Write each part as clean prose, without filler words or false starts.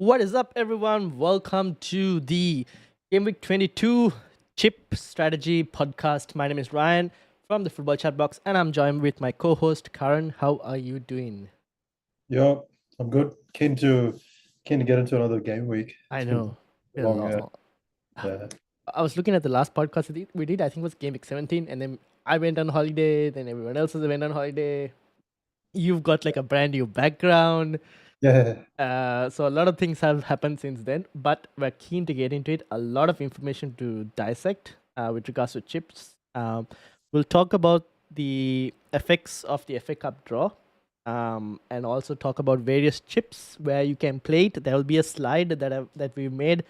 What is up, everyone? Welcome to the Gameweek 22 Chip Strategy Podcast. My name is Ryan from the Football Chatbox, and I'm joined with my co-host Karan. How are you doing? Yeah, I'm good. Keen to get into another game week. I It's been know. Been a long, yeah. long. Yeah. I was looking at the last podcast we did. I think it was Game Week 17, and then I went on holiday. Then everyone else went on holiday. You've got like a brand new background. Yeah. So a lot of things have happened since then, but we're keen to get into it. A lot of information to dissect with regards to chips. We'll talk about the effects of the FA Cup draw, and also talk about various chips where you can play it. There will be a slide that we made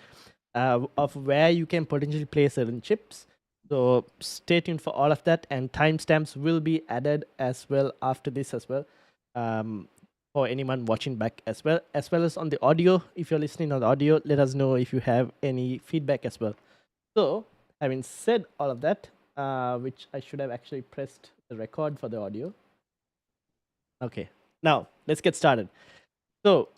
of where you can potentially play certain chips. So stay tuned for all of that, and timestamps will be added as well after this as well. Um, for anyone watching back as well as on the audio. If you're listening on the audio, let us know if you have any feedback as well. So, having said all of that, which I should have actually pressed the record for the audio. Okay, now let's get started. So,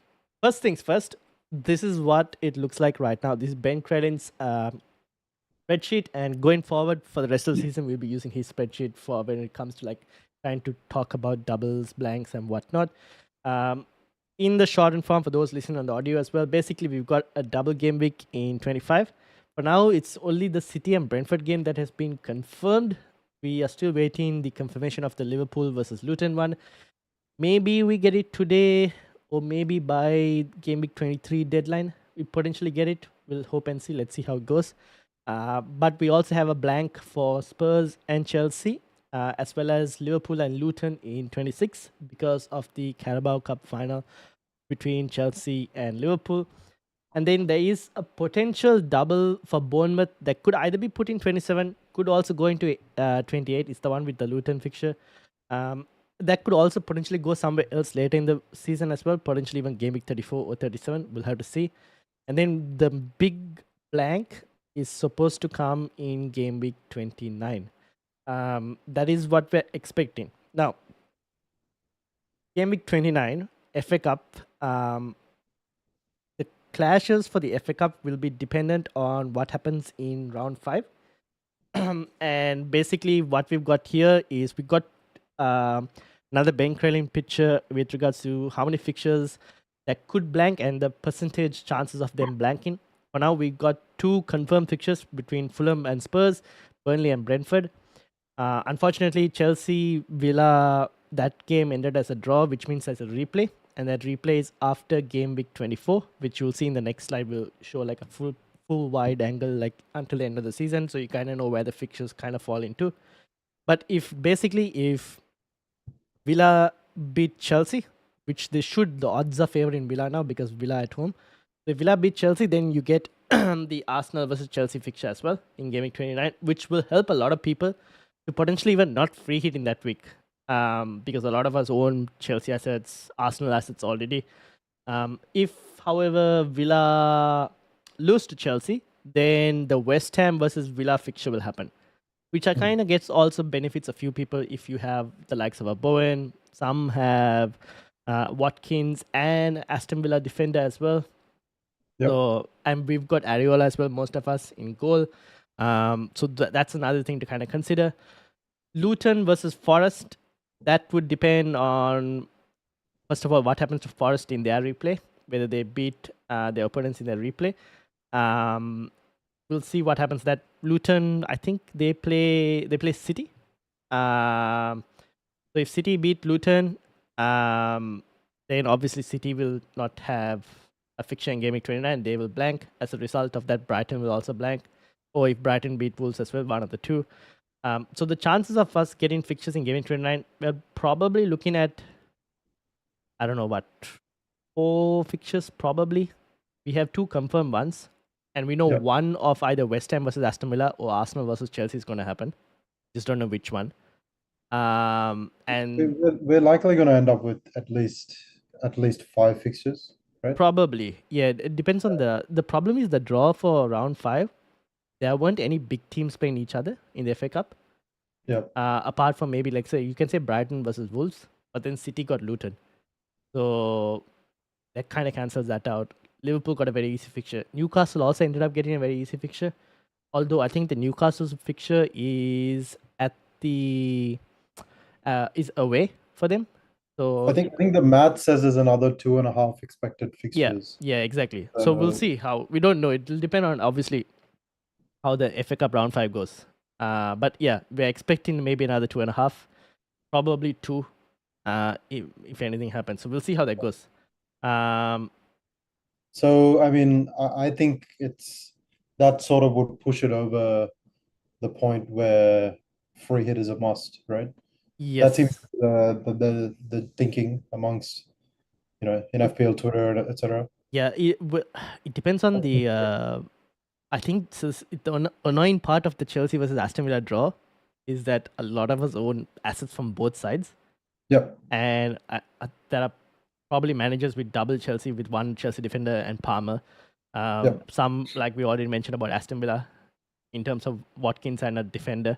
first things first, this is what it looks like right now. This is Ben Crelin's spreadsheet, and going forward for the rest of the season, we'll be using his spreadsheet for when it comes to like trying to talk about doubles, blanks, and whatnot. In the shortened form, for those listening on the audio as well, basically we've got a double game week in 25. For now, it's only the City and Brentford game that has been confirmed. We are still waiting the confirmation of the Liverpool versus Luton one. Maybe we get it today, or maybe by game week 23 deadline, we potentially get it. We'll hope and see. Let's see how it goes. But we also have a blank for Spurs and Chelsea, as well as Liverpool and Luton in 26 because of the Carabao Cup final between Chelsea and Liverpool. And then there is a potential double for Bournemouth that could either be put in 27, could also go into 28. It's the one with the Luton fixture. That could also potentially go somewhere else later in the season as well, potentially even game week 34 or 37. We'll have to see. And then the big blank is supposed to come in game week 29. That is what we're expecting. Now, game week 29, FA Cup, the clashes for the FA Cup will be dependent on what happens in round 5. And basically, what we've got here is we got another Ben Crellin picture with regards to how many fixtures that could blank and the percentage chances of them blanking. For now, we got 2 confirmed fixtures between Fulham and Spurs, Burnley and Brentford. Unfortunately, Chelsea Villa, that game ended as a draw, which means as a replay, and that replay is after game week 24, which you'll see in the next slide. Will show like a full wide angle, like until the end of the season, so you kind of know where the fixtures kind of fall into. But if Villa beat Chelsea, which they should, the odds are favoring Villa now because Villa at home. So if Villa beat Chelsea, then you get the Arsenal versus Chelsea fixture as well in Game Week 29, which will help a lot of people to potentially even not free hit in that week, because a lot of us own Chelsea assets, Arsenal assets already. If, however, Villa lose to Chelsea, then the West Ham versus Villa fixture will happen, which I kind of gets also benefits a few people if you have the likes of a Bowen. Some have Watkins and Aston Villa defender as well. Yep. So, and we've got Areola as well, most of us in goal. So that's another thing to kind of consider. Luton versus Forest, that would depend on, first of all, what happens to Forest in their replay, whether they beat their opponents in their replay. We'll see what happens. That Luton, I think they play City. So if City beat Luton, then obviously City will not have a fixture in Game Week 29. They will blank. As a result of that, Brighton will also blank. Or if Brighton beat Wolves as well, one of the two. So the chances of us getting fixtures in Game Week 29, we're probably looking at, I don't know what, 4 fixtures probably. We have 2 confirmed ones. And we know Yep. one of either West Ham versus Aston Villa or Arsenal versus Chelsea is going to happen. Just don't know which one. And We're likely going to end up with at least 5 fixtures, right? probably, yeah, it depends on the problem is the draw for round 5. There weren't any big teams playing each other in the FA Cup. Yep. Apart from maybe, like, say, you can say Brighton versus Wolves, but then City got Luton. So that kind of cancels that out. Liverpool got a very easy fixture. Newcastle also ended up getting a very easy fixture. Although I think the Newcastle's fixture is at the is away for them. So I think the math says there's another 2.5 expected yeah, fixtures. yeah, exactly. So we'll see how. We don't know. It will depend on obviously how the FA Cup round 5 goes. But yeah, we're expecting maybe another 2.5, probably 2, if anything happens. So we'll see how that goes. So I mean, I think it's that sort of would push it over the point where free hit is a must, right? That seems Yes. the thinking amongst in FPL Twitter, etc. Yeah, it depends on the. I think the annoying part of the Chelsea versus Aston Villa draw is that a lot of us own assets from both sides, Yep. and there are probably managers with double Chelsea with one Chelsea defender and Palmer. Yep. Some, like we already mentioned about Aston Villa, in terms of Watkins and a defender.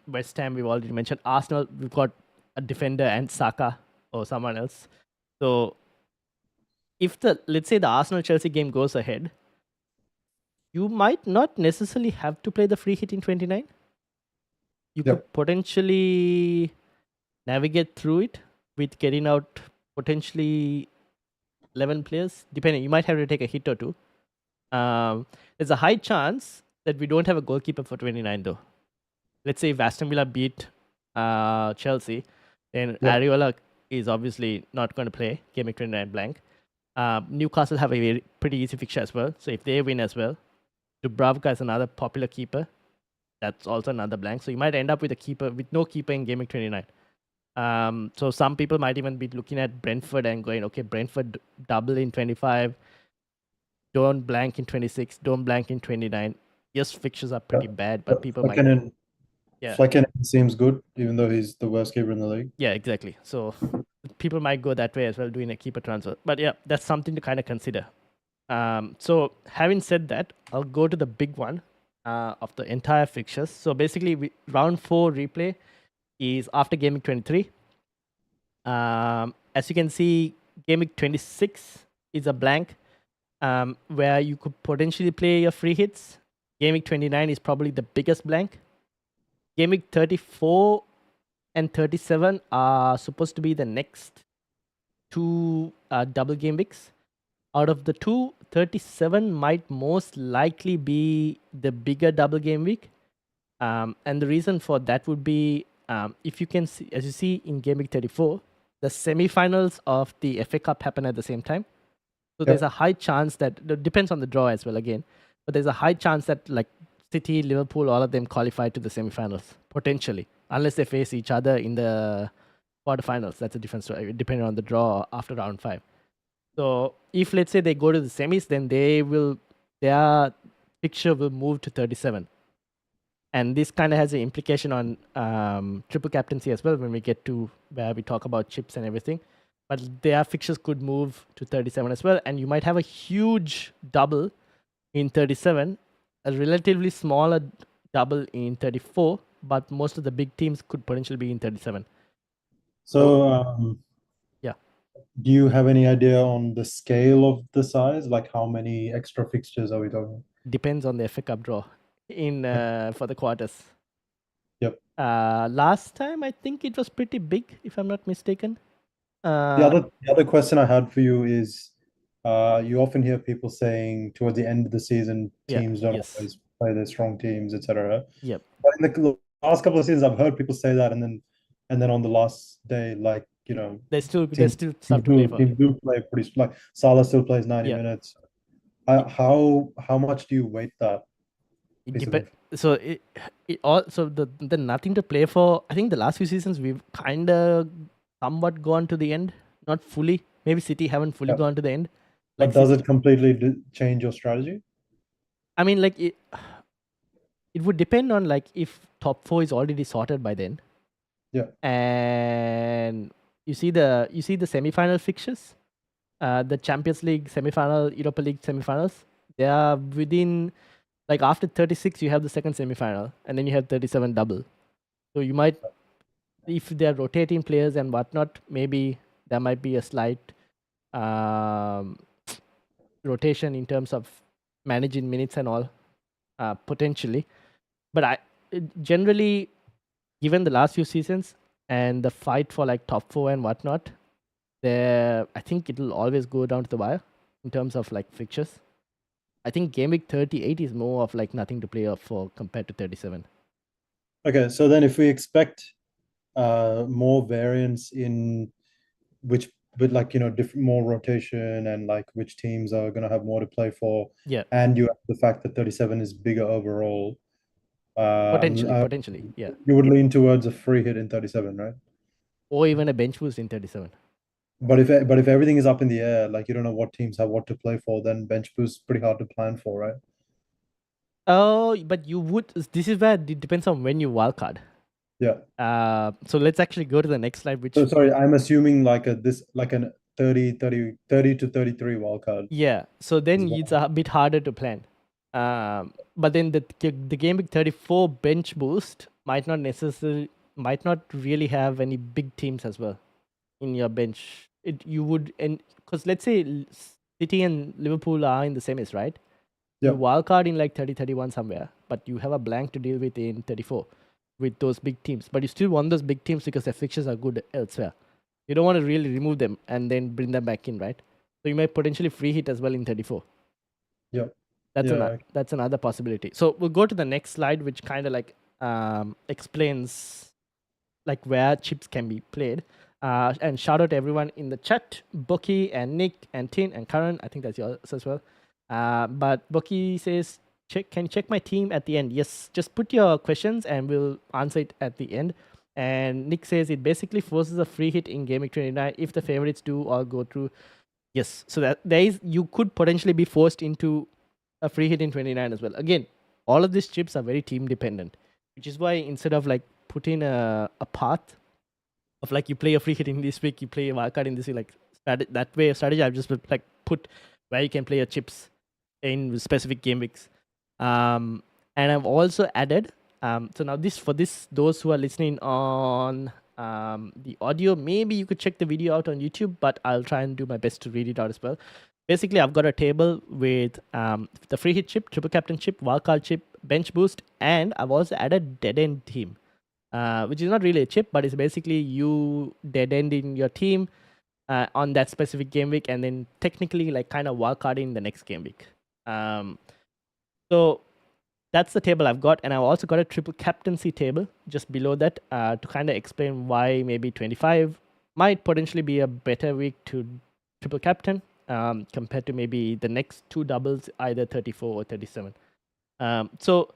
West Ham, we've already mentioned. Arsenal, we've got a defender and Saka or someone else. So if let's say the Arsenal Chelsea game goes ahead, you might not necessarily have to play the free hit in 29. You could Yep. potentially navigate through it with getting out potentially 11 players, depending. You might have to take a hit or two. There's a high chance that we don't have a goalkeeper for 29 though. Let's say if Aston Villa beat Chelsea, then Yep. Areola is obviously not going to play Gameweek 29 Blank. Newcastle have a pretty easy fixture as well. So if they win as well, Dubravka is another popular keeper. That's also another blank. So you might end up with a keeper with no keeper in Gameweek 29. So some people might even be looking at Brentford and going, okay, Brentford double in 25, don't blank in 26, don't blank in 29. Yes, fixtures are pretty bad, but people might. Yeah. Flecken seems good, even though he's the worst keeper in the league. Yeah, exactly. So people might go that way as well, doing a keeper transfer. But yeah, that's something to kind of consider. So having said that, I'll go to the big one of the entire fixtures. So basically, round 4 replay is after Game Week 23. As you can see, Game Week 26 is a blank where you could potentially play your free hits. Game Week 29 is probably the biggest blank. Game Week 34 and 37 are supposed to be the next 2 double game weeks. Out of the 2, 37 might most likely be the bigger double game week. And the reason for that would be if you can see, as you see in Game Week 34, the semi-finals of the FA Cup happen at the same time. So there's a high chance that, it depends on the draw as well again, but there's a high chance that like City, Liverpool, all of them qualify to the semi-finals, potentially, unless they face each other in the quarterfinals. That's a different story, depending on the draw after round 5. So if let's say they go to the semis, then their fixture will move to 37. And this kind of has an implication on triple captaincy as well when we get to where we talk about chips and everything. But their fixtures could move to 37 as well. And you might have a huge double in 37, a relatively smaller double in 34, but most of the big teams could potentially be in 37. So, yeah. Do you have any idea on the scale of the size? Like how many extra fixtures are we talking? Depends on the FA Cup draw in for the quarters. Yep. Last time I think it was pretty big, if I'm not mistaken. The other question I had for you is, you often hear people saying towards the end of the season, teams don't always play their strong teams, etc. Yep. But in the last couple of seasons, I've heard people say that, and then on the last day, like there's still teams stuff to play for. do play pretty, like Salah still plays 90 Yeah. minutes. How much do you weight that? It piece of depends. So it all so the nothing to play for. I think the last few seasons we've kind of somewhat gone to the end, not fully. Maybe City haven't fully Yeah. gone to the end. But Like does it completely change your strategy? I mean, like it would depend on like if top 4 is already sorted by then. Yeah. And you see the semi-final fixtures, the Champions League semi-final, Europa League semi-finals. They are within, like after 36 you have the second semi-final, and then you have 37 double. So you might, if they're rotating players and whatnot, maybe there might be a slight rotation in terms of managing minutes and all, potentially. But generally, given the last few seasons and the fight for like top four and whatnot, I think it'll always go down to the wire in terms of like fixtures. I think Gameweek 38 is more of like nothing to play up for compared to 37. Okay, so then if we expect more variance in which with like different more rotation and like which teams are going to have more to play for, Yeah, and you have the fact that 37 is bigger overall, potentially, yeah, you would lean towards a free hit in 37, right? or even a bench boost in 37. But if everything is up in the air, like you don't know what teams have what to play for, then bench boost is pretty hard to plan for, right? Oh, but you would. This is where it depends on when you wildcard. Yeah. So let's actually go to the next slide, So which sorry, I'm assuming like an 30 to 33 wild card yeah. So then as it's well. a bit harder to plan. But then the game week 34 bench boost might not really have any big teams as well in your bench. You would, and because let's say City and Liverpool are in the semis, right? You Yeah. wildcard in like 30, 31 somewhere, but you have a blank to deal with in 34 with those big teams. But you still want those big teams because their fixtures are good elsewhere. You don't want to really remove them and then bring them back in, right? So you might potentially free hit as well in 34. Yeah. That's Yeah. that's another possibility. So we'll go to the next slide, which kind of like explains like where chips can be played. And shout out to everyone in the chat, Bucky and Nick and Tin and Karan. I think that's yours as well. But Bucky says, can you check my team at the end? Yes, just put your questions and we'll answer it at the end. And Nick says it basically forces a free hit in Gameweek 29 if the favorites do all go through. Yes, so that you could potentially be forced into a free hit in 29 as well. Again, all of these chips are very team dependent, which is why instead of like putting a path of like you play a free hit in this week, you play a wildcard in this week, like that way of strategy, I've just like put where you can play your chips in specific game weeks. And I've also added, so now those who are listening on the audio, maybe you could check the video out on YouTube, but I'll try and do my best to read it out as well. Basically, I've got a table with the free hit chip, triple captain chip, wildcard chip, bench boost, and I've also added dead end team, which is not really a chip, but it's basically you dead end in your team on that specific game week, and then technically like kind of wildcarding the next game week. So that's the table I've got, and I've also got a triple captaincy table just below that to kind of explain why maybe 25 might potentially be a better week to triple captain compared to maybe the next two doubles, either 34 or 37. So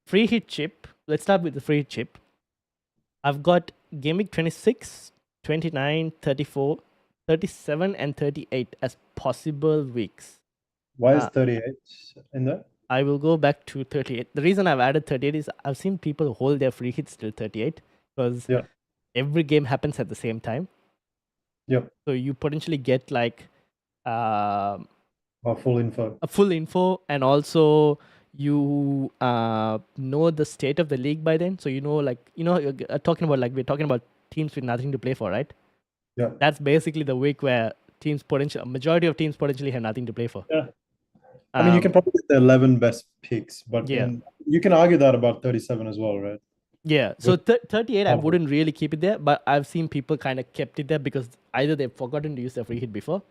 free hit chip, let's start with the free hit chip. I've got game week 26, 29, 34, 37, and 38 as possible weeks. Why is 38 in there? I will go back to 38. The reason I've added 38 is I've seen people hold their free hits till 38 because every game happens at the same time. Yep. So you potentially get like A full info. a full info, and also you know the state of the league by then. So you're talking about like we're talking about teams with nothing to play for, right? Yeah. That's basically the week where a majority of teams potentially have nothing to play for. Yeah. I mean, you can probably get the 11 best picks, but you can argue that about 37 as well, right? Yeah. So 38, I wouldn't really keep it there, but I've seen people kind of kept it there because either they've forgotten to use their free hit before,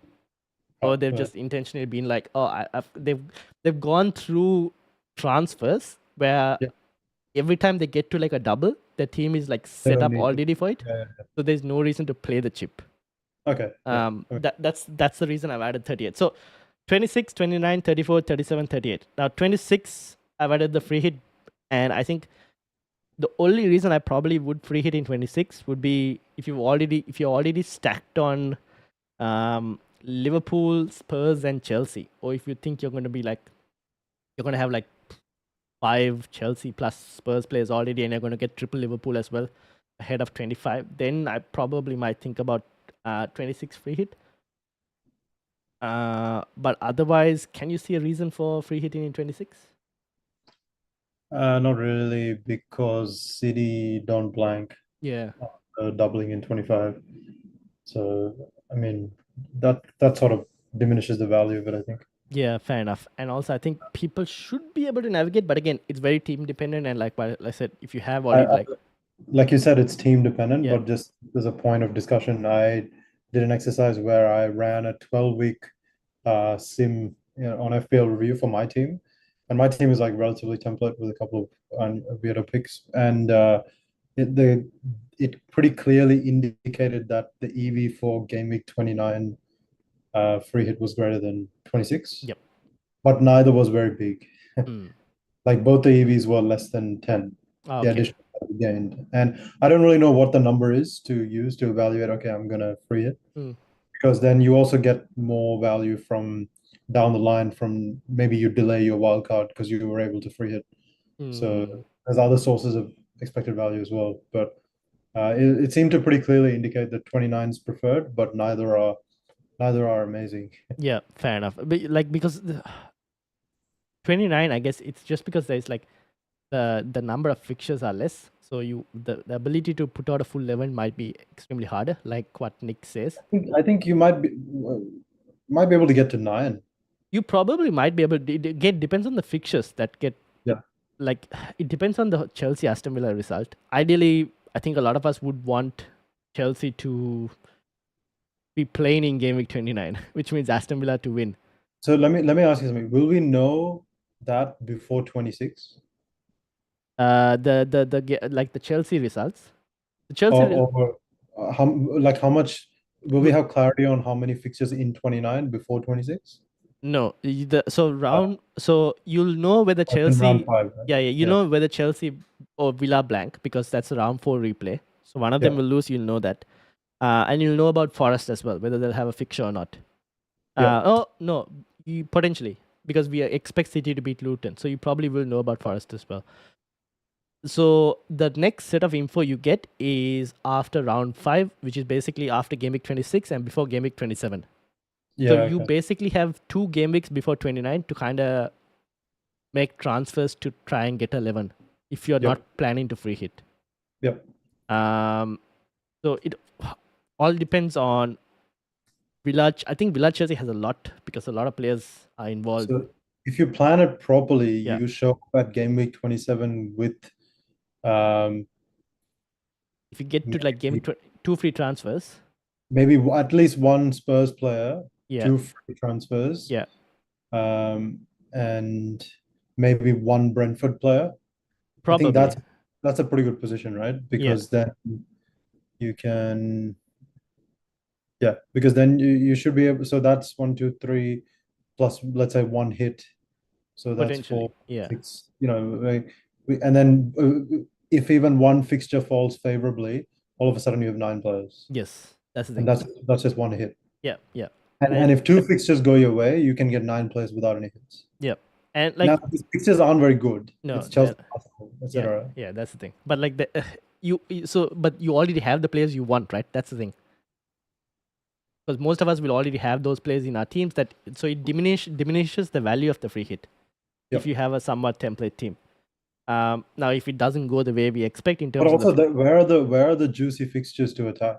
or they've just intentionally been like, oh, they've gone through transfers where every time they get to like a double, the team is like set up already for it. So there's no reason to play the chip. Okay. That's the reason I've added 38. So 26, 29, 34, 37, 38. Now 26, I've added the free hit, and I think the only reason I probably would free hit in 26 would be if you're already stacked on Liverpool, Spurs, and Chelsea, or if you think you're going to have like 5 Chelsea plus Spurs players already, and you're going to get triple Liverpool as well ahead of 25, then I probably might think about 26 free hit. But otherwise, can you see a reason for free hitting in 26? Not really, because City don't blank. Yeah. Doubling in 25. So I mean that sort of diminishes the value of it, I think. Yeah, fair enough. And also, I think people should be able to navigate, but again, it's very team dependent. And like I said, if you have I, already I, like, like you said, it's team dependent, yeah, but just as a point of discussion, I did an exercise where I ran a 12-week sim, on FPL review for my team, and my team is like relatively template with a couple of weirdo picks, and it the it pretty clearly indicated that the EV for Gameweek 29 free hit was greater than 26, yep. but neither was very big. Mm. Like both the EVs were less than 10, Ah, the okay. addition that we gained. And I don't really know what the number is to use to evaluate, okay, I'm gonna free it. Mm. Because then you also get more value from down the line from maybe you delay your wildcard because you were able to free it. So Mm. there's other sources of expected value as well. But it seemed to pretty clearly indicate that 29 is preferred, but neither are amazing. Yeah, fair enough. But like because 29, I guess it's just because there's like the number of fixtures are less, so the ability to put out a full 11 might be extremely harder, like what Nick says. I think you might be able to get to 9. You probably might be able to get, depends on the fixtures that get, Yeah. like, it depends on the Chelsea Aston Villa result. Ideally, I think a lot of us would want Chelsea to be playing in game week 29, which means Aston Villa to win. So let me ask you something. Will we know that before 26? Like the Chelsea results. The Chelsea Or how much will we have clarity on how many fixtures in 29 before 26? No, so you'll know whether In round Chelsea, 5, right? yeah, you Yeah. know whether Chelsea or Villa blank because that's a round 4 replay. So one of them Yeah. will lose, you'll know that. And you'll know about Forest as well, whether they'll have a fixture or not. Yeah. Oh, no, potentially, because we expect City to beat Luton. So you probably will know about Forest as well. So the next set of info you get is after round 5, which is basically after game week 26 and before game week 27. So Yeah. you Okay. basically have 2 game weeks before 29 to kind of make transfers to try and get 11 if you're not Yep. planning to free hit. Yep. So it all depends on Village. I think Village Chelsea has a lot because a lot of players are involved. So if you plan it properly, Yeah. you show up at game week 27 with um If you get to like game week 2 free transfers, maybe at least one Spurs player, yeah, 2 free transfers, yeah, and maybe one Brentford player. I think probably, that's a pretty good position, right? yeah, Because then you can, yeah, because then you should be able. So that's 1, 2, 3 plus, let's say, one hit. So that's potentially, 4, yeah, 6. And then if even one fixture falls favorably, all of a sudden you have 9 players, yes, that's the and thing. that's just one hit. Yeah, yeah, And if 2 fixtures go your way, you can get 9 players without any hits. yeah, and Now, like these fixtures aren't very good. no, It's Chelsea, yeah, etc. yeah, that's the thing. But like but you already have the players you want, right? That's the thing. Because most of us will already have those players in our teams so it diminishes the value of the free hit if Yep. you have a somewhat template team. Now if it doesn't go the way we expect in But terms of also, where are the juicy fixtures to attack?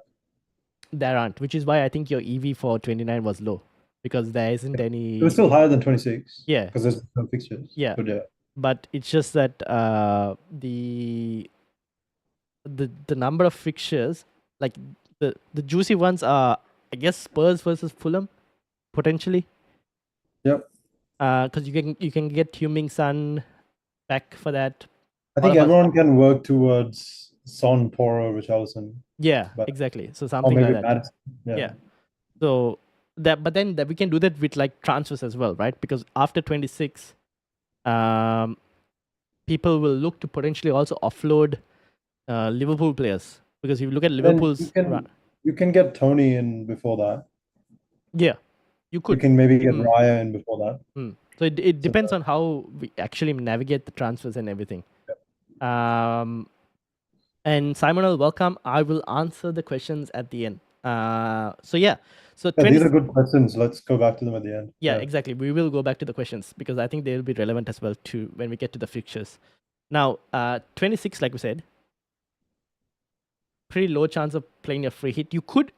there aren't, which is why I think your EV for 29 was low because there isn't It was any. still higher than 26 Yeah, because there's no fixtures. yeah, But yeah, but it's just that the number of fixtures, like the juicy ones are, I guess, Spurs versus Fulham potentially. yep. Because you can get Huming Sun back for that. I All think of us. everyone can work towards Son, Poro, Richarlison, Yeah, but exactly. So or something like maybe that. Madison. Yeah. Yeah. So but then that we can do that with like transfers as well, right? Because after 26, people will look to potentially also offload Liverpool players because if you look at Then Liverpool's run, you can get Tony in before that. yeah, you You could. can maybe get Mm, Raya in before that. So it So depends on how we actually navigate the transfers and everything. And Simon will welcome. I will answer the questions at the end. So yeah, so yeah, 20. these are good questions. Let's go back to them at the end. Yeah, exactly. We will go back to the questions because I think they'll be relevant as well too when we get to the fixtures. Now, 26, like we said, pretty low chance of playing a free hit. You could,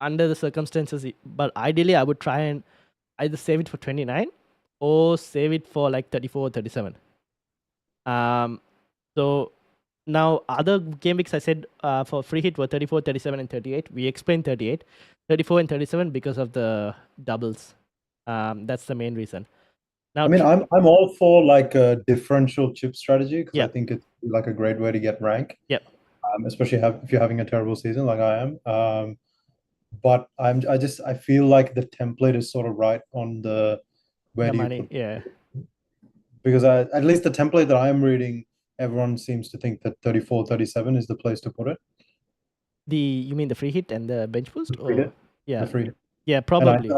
under the circumstances, but ideally, I would try and either save it for 29 or save it for like 34 or 37. So now other game weeks I said for free hit were 34, 37, and 38. We explained 38, 34, and 37 because of the doubles. That's the main reason. Now, I mean, I'm all for like a differential chip strategy because I yeah, think it's like a great way to get rank, yeah, especially if you're having a terrible season like I am. But I feel like the template is sort of right on the where the do you money, put, yeah. because at least the template that I'm reading, everyone seems to think that 34, 37 is the place to put it. You mean the free hit and the bench boost, The free or hit, yeah, the free hit. yeah, And probably.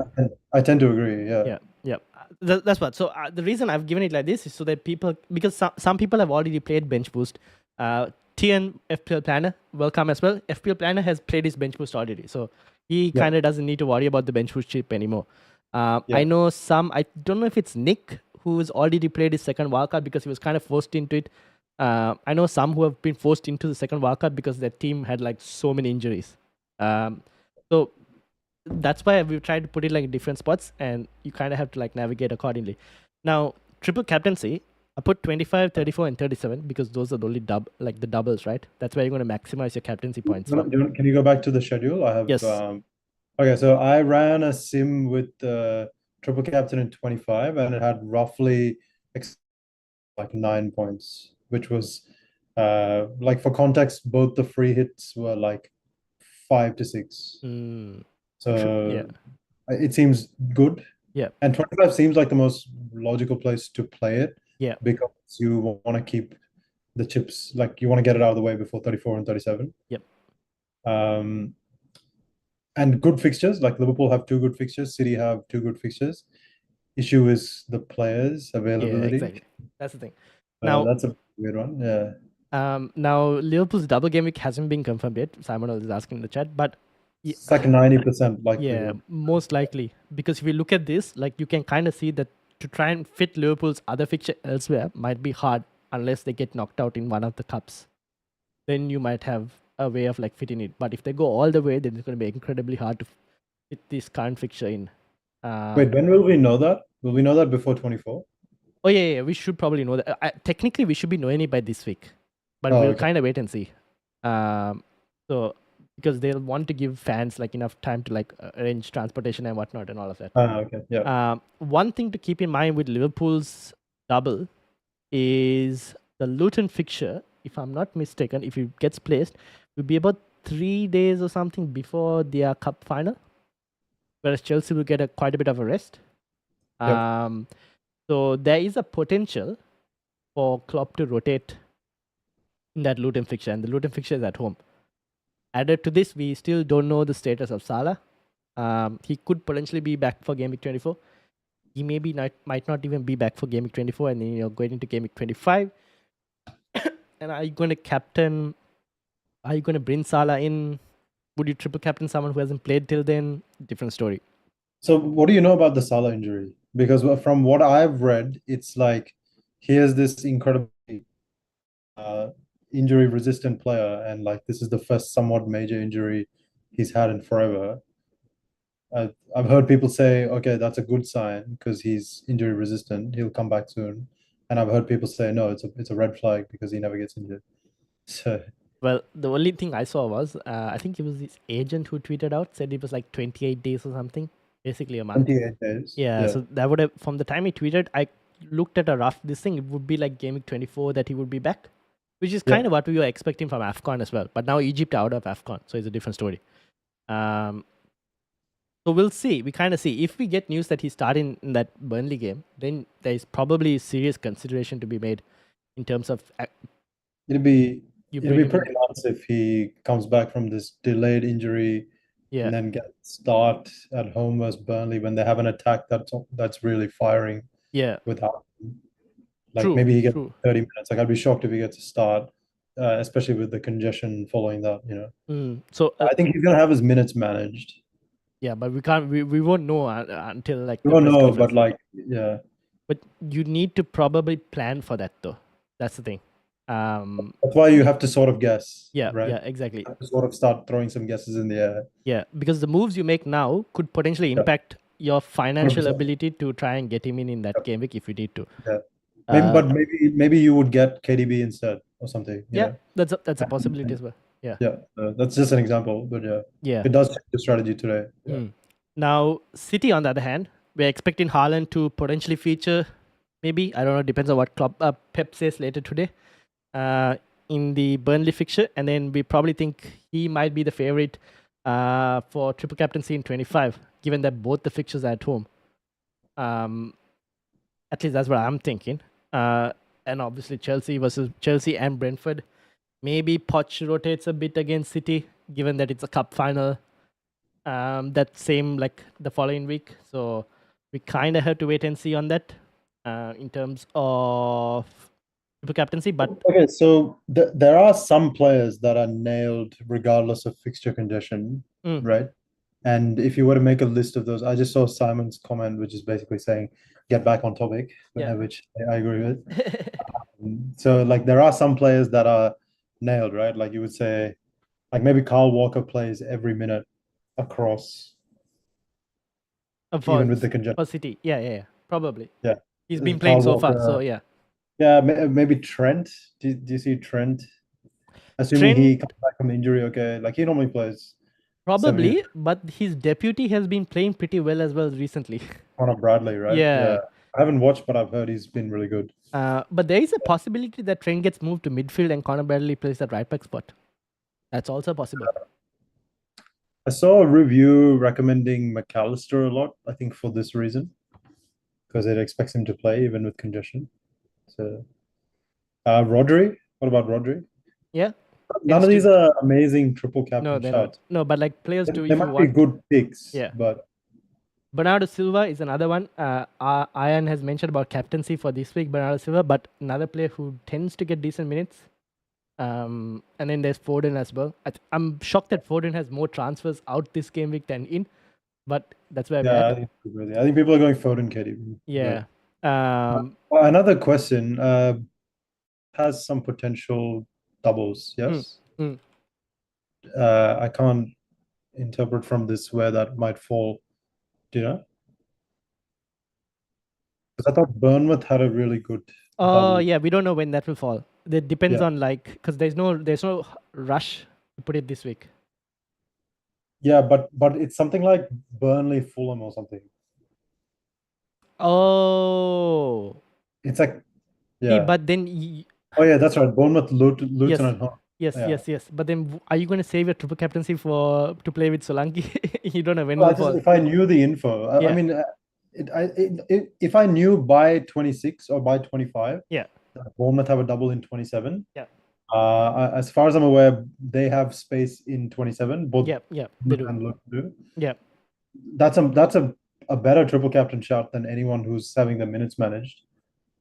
I tend to agree. Yeah. Yeah, yeah. That's what. So the reason I've given it like this is so that people, because some people have already played bench boost. TN FPL Planner, welcome as well. FPL Planner has played his bench boost already, so he Yeah. kind of doesn't need to worry about the bench boost chip anymore. I Yeah. know some. I don't know if it's Nick who's already played his second wildcard because he was kind of forced into it. I know some who have been forced into the second wildcard because their team had like so many injuries. So that's why we've tried to put it like in different spots, and you kind of have to like navigate accordingly. Now, triple captaincy, I put 25, 34, and 37 because those are the only the doubles, right? That's where you're going to maximize your captaincy points from. Can you go back to the schedule? I have Yes. okay, so I ran a sim with triple captain in 25, and it had roughly like 9 points, which was like for context, both the free hits were like 5 to 6. Mm, yeah. So it seems good. Yeah. And 25 seems like the most logical place to play it Yeah. because you want to keep the chips, like you want to get it out of the way before 34 and 37. Yep. And good fixtures, like Liverpool have 2 good fixtures, City have 2 good fixtures. Issue is the players' Yeah. availability. Exactly. That's the thing. Now, That's a weird one. Yeah. now Liverpool's double game week hasn't been confirmed yet. Simon is asking in the chat, but It's like a 90% yeah, likelihood. most likely. Because if you look at this, like you can kind of see that to try and fit Liverpool's other fixture elsewhere might be hard unless they get knocked out in one of the cups. Then you might have a way of like fitting it. But if they go all the way, then it's going to be incredibly hard to fit this current fixture in. Wait, when will we know that? Will we know that before 24? Oh yeah, we should probably know that. Technically, we should be knowing it by this week, but Oh, we'll okay. kind of wait and see. So because they'll want to give fans like enough time to like arrange transportation and whatnot and all of that. Okay. Yeah. One thing to keep in mind with Liverpool's double is the Luton fixture. If I'm not mistaken, if it gets placed, will be about 3 days or something before their cup final, whereas Chelsea will get quite a bit of a rest. Yep. So there is a potential for Klopp to rotate in that Luton fixture, and the Luton fixture is at home. Added to this, we still don't know the status of Salah. He could potentially be back for Game Week 24. He might not even be back for Game Week 24, and then going into Game Week 25. And are you going to captain? Are you going to bring Salah in? Would you triple captain someone who hasn't played till then? Different story. So, what do you know about the Salah injury? Because from what I've read, it's like here's this incredible injury resistant player, and like this is the first somewhat major injury he's had in forever. I've heard people say, okay, that's a good sign because he's injury resistant. He'll come back soon. And I've heard people say, no, it's a red flag because he never gets injured. So, Well, the only thing I saw was I think it was his agent who tweeted out, said it was like 28 days or something, basically a month. 28 days. Yeah, so that would have, from the time he tweeted, I looked at a rough this thing, it would be like Game Week 24 that he would be back, which is kind of what we were expecting from AFCON as well. But now Egypt are out of AFCON, so it's a different story. So we'll see. We kind of see. If we get news that he's starting in that Burnley game, then there is probably serious consideration to be made in terms of It'd be you it'd bring be him pretty in. nuts if he comes back from this delayed injury Yeah, and then get start at home versus Burnley when they have an attack that's really firing yeah, without like true, maybe he gets true. 30 minutes. Like I'd be shocked if he gets a start, especially with the congestion following that, So I think he's gonna have his minutes managed. yeah, but we can't. We won't know until like We the don't press know, conference. but like yeah. But you need to probably plan for that though. That's the thing. That's why you have to sort of guess, Yeah, right? yeah, exactly. You have to sort of start throwing some guesses in the air. Yeah, because the moves you make now could potentially Yeah. impact your financial 100%. ability to try and get him in that game week if you need to. Yeah. Maybe you would get KDB instead or something. Yeah, that's a possibility as well. Yeah. Yeah, that's just an example, but yeah, Yeah. it does change the strategy today. Yeah. Now, City, on the other hand, we're expecting Haaland to potentially feature, maybe, I don't know, depends on what Pep says later today, in the Burnley fixture. And then we probably think he might be the favorite for triple captaincy in 25, given that both the fixtures are at home. At least that's what I'm thinking. And obviously Chelsea and Brentford. Maybe Poch rotates a bit against City, given that it's a cup final. That same like the following week. So we kind of have to wait and see on that in terms of triple captaincy. But Okay, so there are some players that are nailed regardless of fixture condition, right? And if you were to make a list of those, I just saw Simon's comment, which is basically saying, get back on topic, Yeah. which I agree with. So, like, there are some players that are nailed, right? Like, you would say, like, maybe Kyle Walker plays every minute across, even with the congestion. for City. Yeah. Probably. Yeah. He's been Kyle playing so far. Walker. So yeah. Yeah, maybe Trent. Do you see Trent? Assuming he comes back from injury, okay. Like, he normally plays 70. Probably, but his deputy has been playing pretty well as well recently. Connor Bradley, right? Yeah. I haven't watched, but I've heard he's been really good. But there is a possibility that Trent gets moved to midfield and Connor Bradley plays that right back spot. That's also possible. I saw a review recommending McAllister a lot, I think for this reason, because it expects him to play even with congestion. So, Rodri, what about Rodri? Yeah. None of these are amazing triple captain shots. No, but like players do. They might be good picks. Yeah. But Bernardo Silva is another one. Ian has mentioned about captaincy for this week, Bernardo Silva, but another player who tends to get decent minutes. And then there's Foden as well. I'm shocked that Foden has more transfers out this game week than in, but that's where we're at. I think people are going Foden, KDB. Yeah. Another question. Has some potential doubles, yes? I can't interpret from this where that might fall. Do you know? Because I thought Bournemouth had a really good double. Yeah, we don't know when that will fall. It depends on because there's no rush to put it this week. Yeah, but it's something like Burnley, Fulham, or something. Oh, it's like but then. Oh yeah, that's right. Bournemouth, Luton at home. Yes. But then, are you going to save your triple captaincy to play with Solanke? You don't know when. If I knew the info, I mean, if I knew by 26 or by 25, Bournemouth have a double in 27. Yeah. As far as I'm aware, they have space in 27. Both. They do. Yeah. That's a better triple captain shot than anyone who's having the minutes managed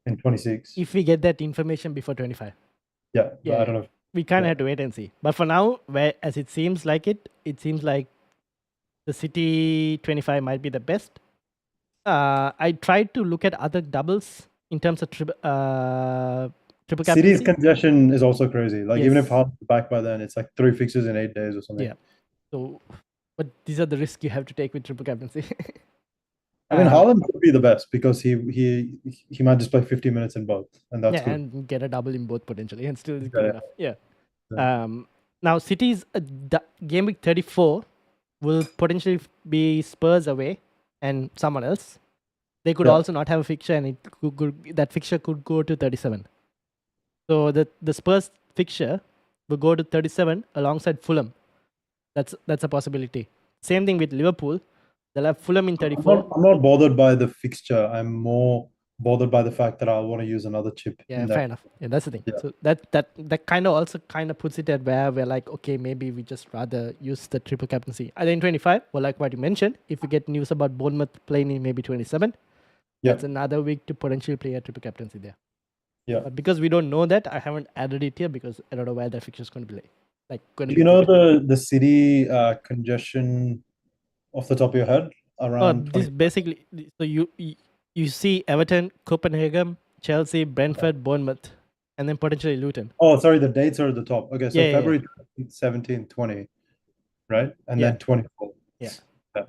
in 26. If we get that information before 25. Yeah. I don't know. We kind of have to wait and see. But for now, as it seems like it seems like the City 25 might be the best. I tried to look at other doubles in terms of triple captaincy. City's congestion is also crazy. Like even if Haaland's back by then, it's like 3 fixtures in 8 days or something. Yeah. So, but these are the risks you have to take with triple captaincy. I mean, Haaland could be the best because he might just play 50 minutes in both, and that's good. And get a double in both potentially, and still is good enough. Yeah. Now City's game week 34 will potentially be Spurs away and someone else. They could also not have a fixture, and that fixture could go to 37. So the Spurs fixture will go to 37 alongside Fulham. That's a possibility. Same thing with Liverpool. They'll have Fulham in 34. I'm not bothered by the fixture. I'm more bothered by the fact that I want to use another chip. Yeah, fair enough. Yeah, that's the thing. Yeah. So that kind of also puts it at where we're like, okay, maybe we just rather use the triple captaincy. And then 25, well, like what you mentioned, if we get news about Bournemouth playing in maybe 27, that's another week to potentially play a triple captaincy there. Yeah. But because we don't know that, I haven't added it here because I don't know where that fixture is going to be like. Do you know the City congestion off the top of your head around? This basically, so you see Everton, Copenhagen, Chelsea, Brentford, Bournemouth, and then potentially Luton. Oh, sorry, the dates are at the top. Okay, so February 17, 20, right? And then 24. Yeah.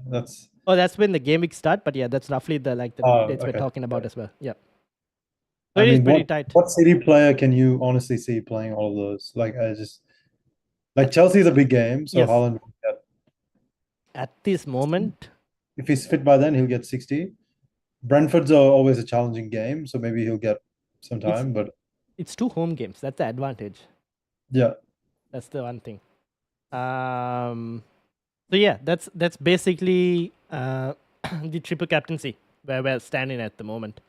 That's Oh, that's when the game week start, but yeah, that's roughly the Oh, dates we're okay. talking about Okay. as well. Yeah. So I it is mean, pretty tight. what City player can you honestly see playing all of those? Like, I just like Chelsea's a big game, so Yes. Haaland will get At this moment, if he's fit by then, he'll get 60. Brentford's are always a challenging game, so maybe he'll get some it's time. But it's 2 home games. That's the advantage. yeah, That's the one thing. So yeah, that's basically the triple captaincy where we're standing at the moment.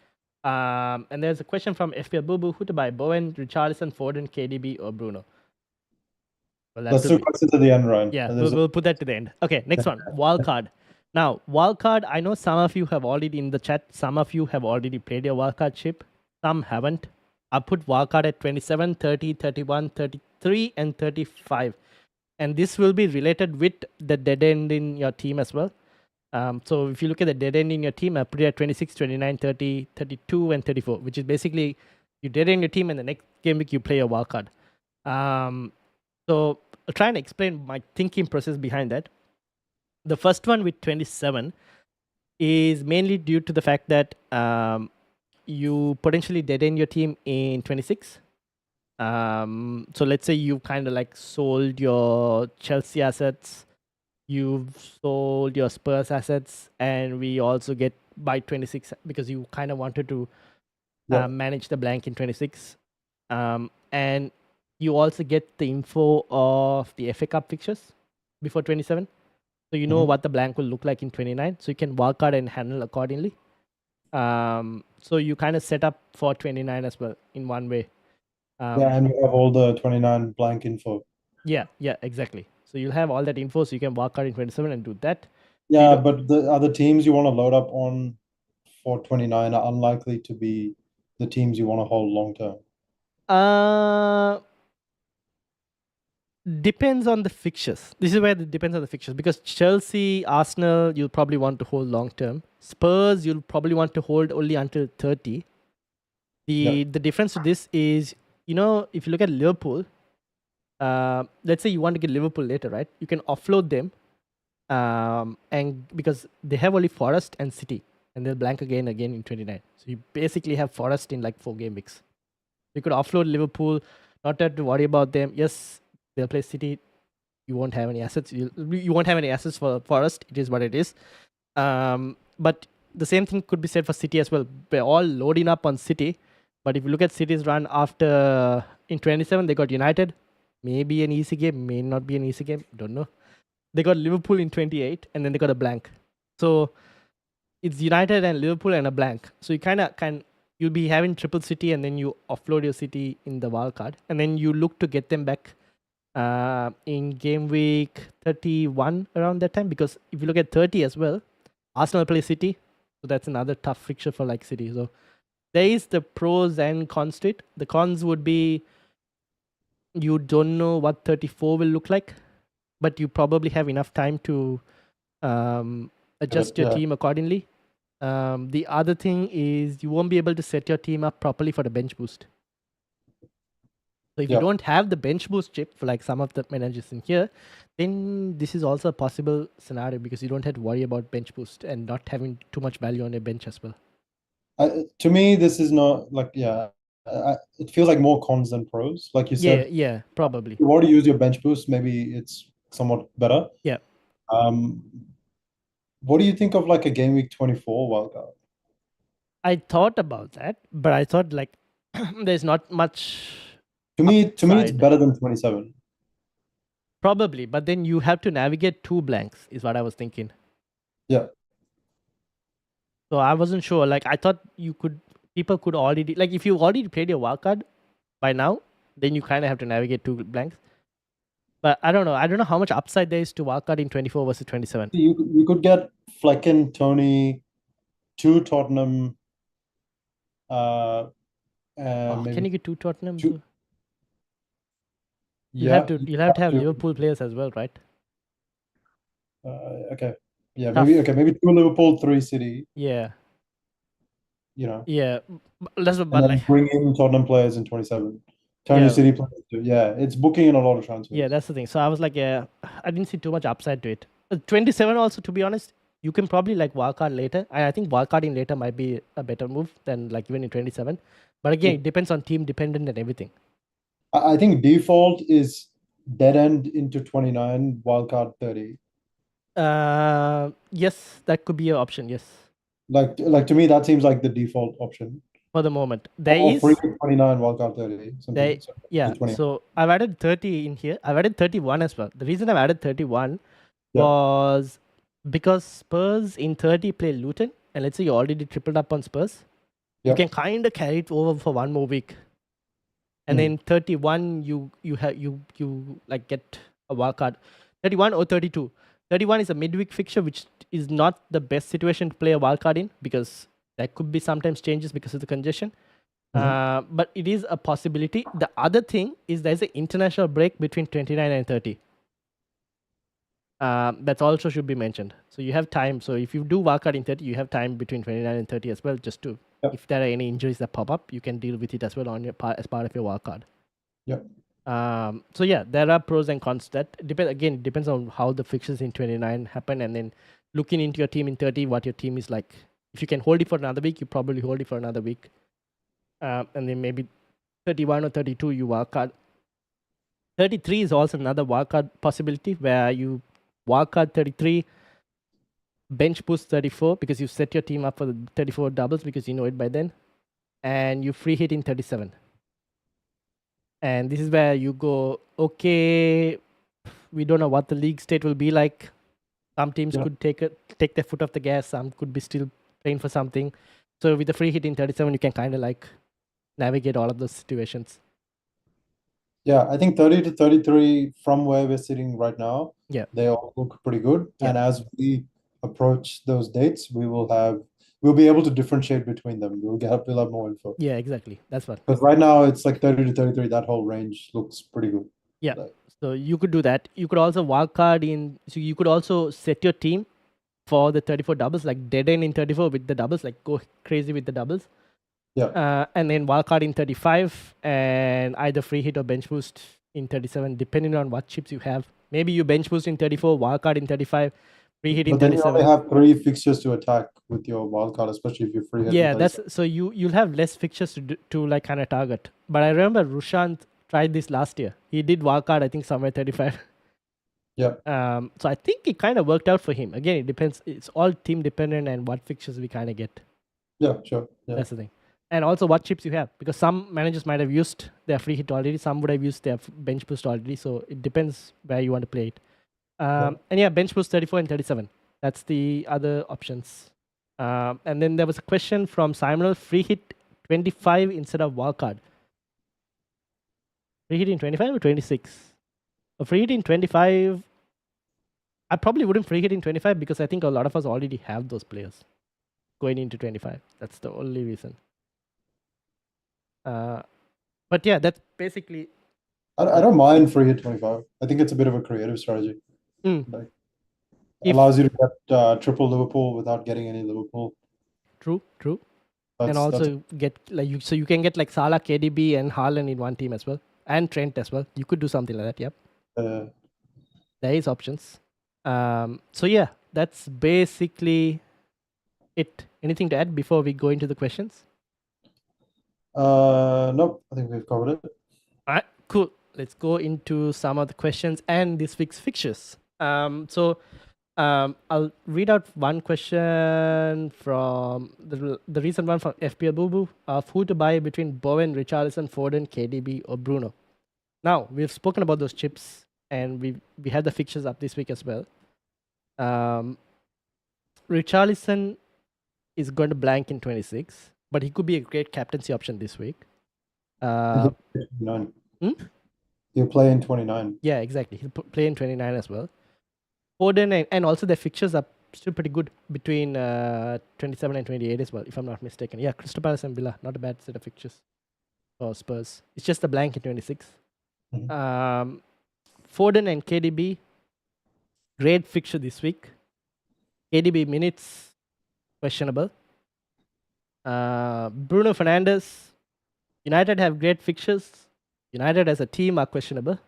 And there's a question from FPL Boo Boo: who to buy, Bowen, Richarlison, Foden, KDB, or Bruno? Well, that let's will do be questions at the end, Ryan. yeah. And We'll, there's we'll put that to the end. Okay, next one, wildcard. Now, wildcard. I know some of you have already in the chat. Some of you have already played your wildcard chip. Some haven't. I put wildcard at 27, 30, 31, 33, and 35. And this will be related with the dead end in your team as well. So if you look at the dead end in your team, I put it at 26, 29, 30, 32, and 34, which is basically you dead end your team, and the next game week you play your wildcard. So I'll try and explain my thinking process behind that. The first one with 27 is mainly due to the fact that you potentially dead end your team in 26. So let's say you kind of like sold your Chelsea assets, you've sold your Spurs assets, and we also get by 26 because you kind of wanted to yeah, manage the blank in 26. And you also get the info of the FA Cup fixtures before 27. So you know what the blank will look like in 29. So you can work out and handle accordingly. So you kind of set up for 29 as well in one way. yeah, and we have all the 29 blank info. Yeah, exactly. So you'll have all that info, so you can work out in 27 and do that. Yeah, but the other teams you want to load up on for 29 are unlikely to be the teams you want to hold long term. Depends on the fixtures. This is where it depends on the fixtures because Chelsea, Arsenal, you'll probably want to hold long term. Spurs, you'll probably want to hold only until 30. The difference to this is, if you look at Liverpool, let's say you want to get Liverpool later, right? You can offload them, and because they have only Forest and City, and they'll blank again in 29. So you basically have Forest in like 4 game weeks. You could offload Liverpool, not have to worry about them. Yes, they'll play City. You won't have any assets. You won't have any assets for Forest. It is what it is. But the same thing could be said for City as well. We're all loading up on City. But if you look at City's run after in 27, they got United. Maybe an easy game, may not be an easy game. Don't know. They got Liverpool in 28, and then they got a blank. So it's United and Liverpool and a blank. So you you'll be having triple City, and then you offload your City in the wild card, and then you look to get them back in game week 31 around that time. Because if you look at 30 as well, Arsenal play City, so that's another tough fixture for like City. So there is the pros and cons to it. The cons would be you don't know what 34 will look like, but you probably have enough time to adjust your team accordingly. The other thing is you won't be able to set your team up properly for the bench boost. So if you don't have the bench boost chip for like some of the managers in here, then this is also a possible scenario because you don't have to worry about bench boost and not having too much value on your bench as well. To me, this is not like, it feels like more cons than pros. Like you said, Yeah, probably. if you want to use your bench boost, maybe it's somewhat better. Yeah. What do you think of like a game week 24 wildcard? I thought about that, but I thought like there's not much. To me, it's better than 27. Probably, but then you have to navigate 2 blanks, is what I was thinking. Yeah. So I wasn't sure. Like I thought people could already, like if you already played your wildcard by now, then you kind of have to navigate 2 blanks. But I don't know. I don't know how much upside there is to wildcard in 24 versus 27. You could get Flecken, Tony, 2 Tottenham. Can you get 2 Tottenham? You'll have to have Liverpool players as well, right? Okay. Yeah, maybe 2 Liverpool, 3 City. Yeah. Yeah, but like bring in Tottenham players in 27. Tony City players too. Yeah, it's booking in a lot of transfers. Yeah, that's the thing. So I was like, I didn't see too much upside to it. 27 also, to be honest, you can probably like wildcard later. And I think wildcarding later might be a better move than like even in 27. But again, Yeah. it depends on team dependent and everything. I think default is dead end into 29, wildcard 30. Yes, that could be an option. Yes, Like to me, that seems like the default option. for the moment. Or free 29, wildcard 30, There, something. So yeah. the 20. So I've added 30 in here. I've added 31 as well. The reason I've added 31 Yeah. was because Spurs in 30 play Luton, and let's say you already tripled up on Spurs, you Yeah. can kind of carry it over for one more week, and then 31 you have you like get a wild card. 31 or 32. 31 is a midweek fixture, which is not the best situation to play a wild card in because there could be sometimes changes because of the congestion. But it is a possibility. The other thing is there's an international break between 29 and 30. That also should be mentioned. So you have time. So if you do wildcard in 30, you have time between 29 and 30 as well, just to, Yep. if there are any injuries that pop up, you can deal with it as well on your part as part of your wildcard. Yep. So yeah, there are pros and cons. That again, it depends on how the fixtures in 29 happen, and then looking into your team in 30, what your team is like. If you can hold it for another week, you probably hold it for another week. And then maybe 31 or 32, you wildcard. 33 is also another wildcard possibility where you wildcard 33, bench boost 34 because you set your team up for the 34 doubles because you know it by then, and you free hit in 37. And this is where you go, okay, we don't know what the league state will be like. Some teams could take their foot off the gas, some could be still playing for something. So with the free hit in 37, you can kind of like navigate all of those situations. Yeah, I think 30 to 33 from where we're sitting right now, Yeah. they all look pretty good. Yeah. And as we approach those dates, we'll be able to differentiate between them. We'll have more info. Yeah, exactly. That's what. Because right now it's like 30 to 33, that whole range looks pretty good. Yeah. Like, so you could do that. You could also wildcard in, so you could also set your team for the 34 doubles, like dead end in 34 with the doubles, like go crazy with the doubles. yeah. And then wildcard in 35 and either free hit or bench boost in 37, depending on what chips you have. Maybe you bench boost in 34, wildcard in 35, free hit in But then you 37. only have 3 fixtures to attack with your wildcard, especially if you free hit. Yeah, that's so you'll have less fixtures to like kind of target. But I remember Rushant tried this last year. He did wildcard, I think somewhere 35. Yeah. So I think it kind of worked out for him. Again, it depends. It's all team dependent and what fixtures we kind of get. Yeah, sure. Yeah. That's the thing. And also what chips you have, because some managers might have used their free hit already, some would have used their bench boost already. So it depends where you want to play it. And yeah, bench boost 34 and 37. That's the other options. And then there was a question from Simon: free hit 25 instead of wildcard. Free hit in 25 or 26? A free hit in 25. I probably wouldn't free hit in 25 because I think a lot of us already have those players going into 25. That's the only reason. But yeah, that's basically. I don't mind free hit 25. I think it's a bit of a creative strategy. Like, allows you to get triple Liverpool without getting any Liverpool. True. And also get like so you can get like Salah, KDB, and Haaland in one team as well, and Trent as well. You could do something like that. Yep. There is options. So yeah, that's basically it. Anything to add before we go into the questions? Nope. I think we've covered it. All right, cool. Let's go into some of the questions and this week's fixtures. I'll read out one question from the recent one from FPL Boo Boo of who to buy between Bowen, Richarlison, Foden, KDB, or Bruno. Now we've spoken about those chips, and we had the fixtures up this week as well. Richarlison is going to blank in 26, but he could be a great captaincy option this week. He'll play in 29. Yeah, exactly. He'll play in 29 as well. Foden and also the fixtures are still pretty good between 27 and 28 as well, if I'm not mistaken. Yeah, Crystal Palace and Villa, not a bad set of fixtures for Spurs. It's just a blank in 26. Foden and KDB, great fixture this week. KDB minutes, questionable. Bruno Fernandes, United have great fixtures. United as a team are questionable.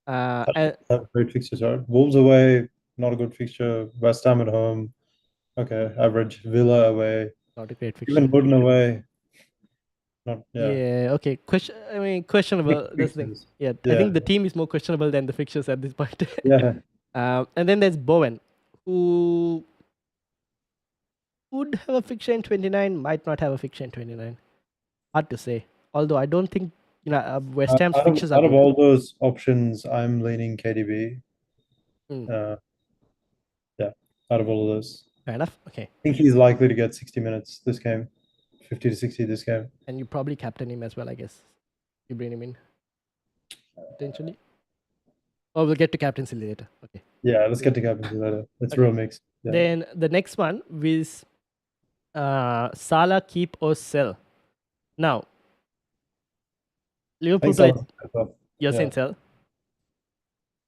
Have great fixtures, right? Wolves away, not a good fixture. West Ham at home, okay, average. Villa away, Not a great even fixture. Luton away, not Yeah. Okay. Questionable. mixed That's the thing. fixtures. Yeah. I Yeah, think the team is more questionable than the fixtures at this point. yeah. And then there's Bowen, who would have a fixture in 29, might not have a fixture in 29. Hard to say. Although I don't think West Ham's fixtures are Out of good. all those options, I'm leaning KDB. Mm, Yeah, out of all of those, fair enough. Okay. I think he's likely to get 60 minutes this game, 50 to 60 this game. And you probably captain him as well, I guess. You bring him in potentially. Oh, we'll get to captaincy later. Okay. Yeah, let's get to captaincy later. It's Okay. real mixed. Yeah. Then the next one is Salah keep or sell. Now, Liverpool Thanks, played. Salah. You're Yeah, saying sell?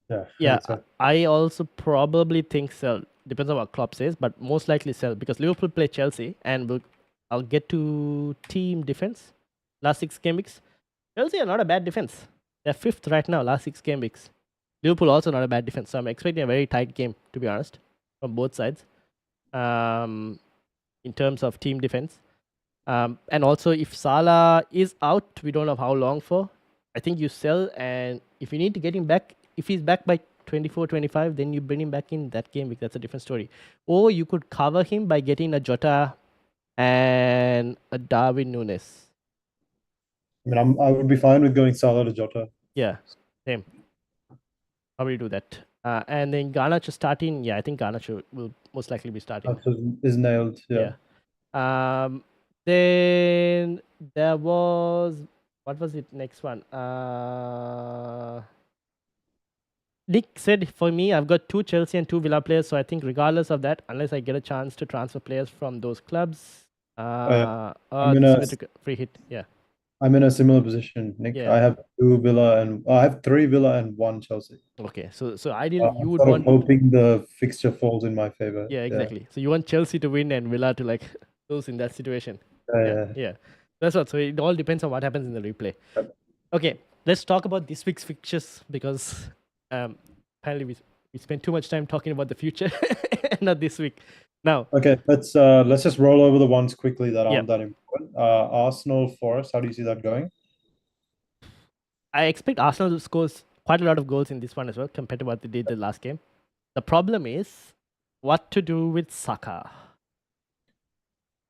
yeah, I Yeah, think so. I also probably think sell. Depends on what Klopp says, but most likely sell because Liverpool play Chelsea, and I'll get to team defense. Last 6 game weeks, Chelsea are not a bad defense. They're 5th right now. Last 6 game weeks. Liverpool also not a bad defense, so I'm expecting a very tight game, to be honest, from both sides. In terms of team defense, and also if Salah is out, we don't know how long for. I think you sell, and if you need to get him back, if he's back by 24, 25, then you bring him back in that game week. That's a different story. Or you could cover him by getting a Jota and a Darwin Nunes. I mean, I would be fine with going Salah to Jota. Yeah, same. Probably do that. And then Garnacho starting. Yeah, I think Garnacho will most likely be starting. Is nailed. Yeah. Then there was, what was it? Next one. Nick said, for me, I've got 2 Chelsea and 2 Villa players. So I think regardless of that, unless I get a chance to transfer players from those clubs, I'm this in is a free hit. Yeah. I'm in a similar position, Nick. Yeah. I have 3 Villa and 1 Chelsea. Okay. So ideally, you I'm would sort of want. hoping the fixture falls in my favor. Yeah, exactly. So you want Chelsea to win and Villa to like lose in that situation. Yeah. That's what. So it all depends on what happens in the replay. Yep. Okay, let's talk about this week's fixtures because apparently we spent too much time talking about the future, not this week. Now, Okay, let's just roll over the ones quickly that aren't that important. Arsenal Forest, how do you see that going? I expect Arsenal to score quite a lot of goals in this one as well compared to what they did the last game. The problem is what to do with Saka.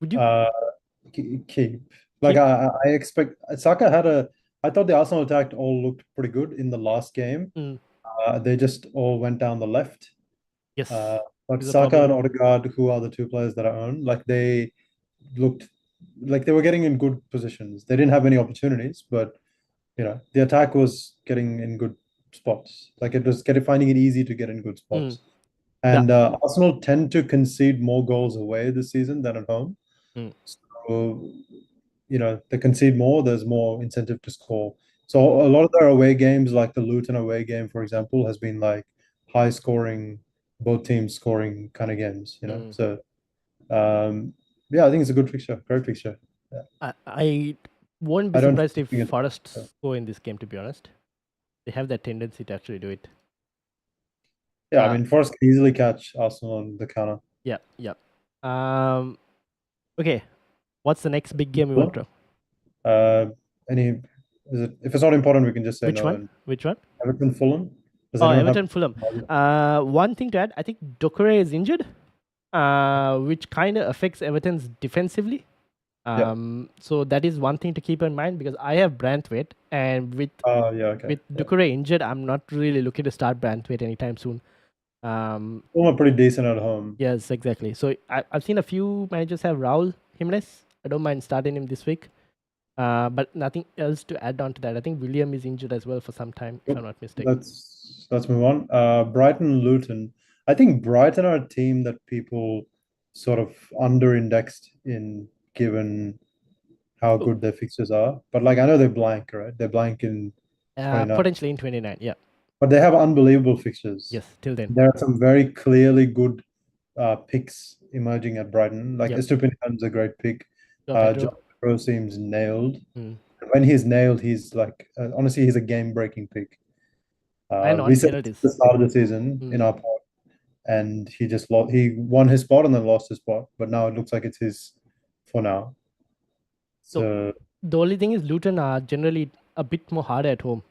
Would you keep? Like I expect Saka I thought the Arsenal attack all looked pretty good in the last game. They just all went down the left. Yes. But Saka and Odegaard, who are the 2 players that I own, like they looked like they were getting in good positions. They didn't have any opportunities, but the attack was getting in good spots. Like it was finding it easy to get in good spots. And Arsenal tend to concede more goals away this season than at home. So, they concede more, there's more incentive to score. So a lot of their away games, like the Luton away game, for example, has been like high scoring, both teams scoring kind of games, So yeah, I think it's a good fixture, great fixture. Yeah. I won't be surprised if Forest score in this game, to be honest. They have that tendency to actually do it. Yeah, I mean, Forest can easily catch Arsenal on the counter. Yeah. Okay, what's the next big game we want to draw? If it's not important, we can just say Which no. one? Which one? Everton Fulham. Everton Fulham. One thing to add, I think Doucouré is injured, which kind of affects Everton's defensively. So that is one thing to keep in mind because I have Branthwaite, and with Doucouré injured, I'm not really looking to start Branthwaite anytime soon. Fulham are pretty decent at home. Yes, exactly. So I've seen a few managers have Raul Jimenez. I don't mind starting him this week. But nothing else to add on to that. I think William is injured as well for some time, if I'm not mistaken. Let's move on. Brighton Luton. I think Brighton are a team that people sort of under-indexed in, given how good their fixtures are. But like I know they're blank, right? They're blank in 29. Potentially in 29, yeah. But they have unbelievable fixtures. Yes, till then. There are some very clearly good picks emerging at Brighton. Like Estupiñán's a great pick. John Pedro seems nailed. When he's nailed, he's like honestly, he's a game-breaking pick. We said at the start of the season in our pod and he just lost. He won his spot and then lost his spot, but now it looks like it's his for now. So So the only thing is Luton are generally a bit more harder at home.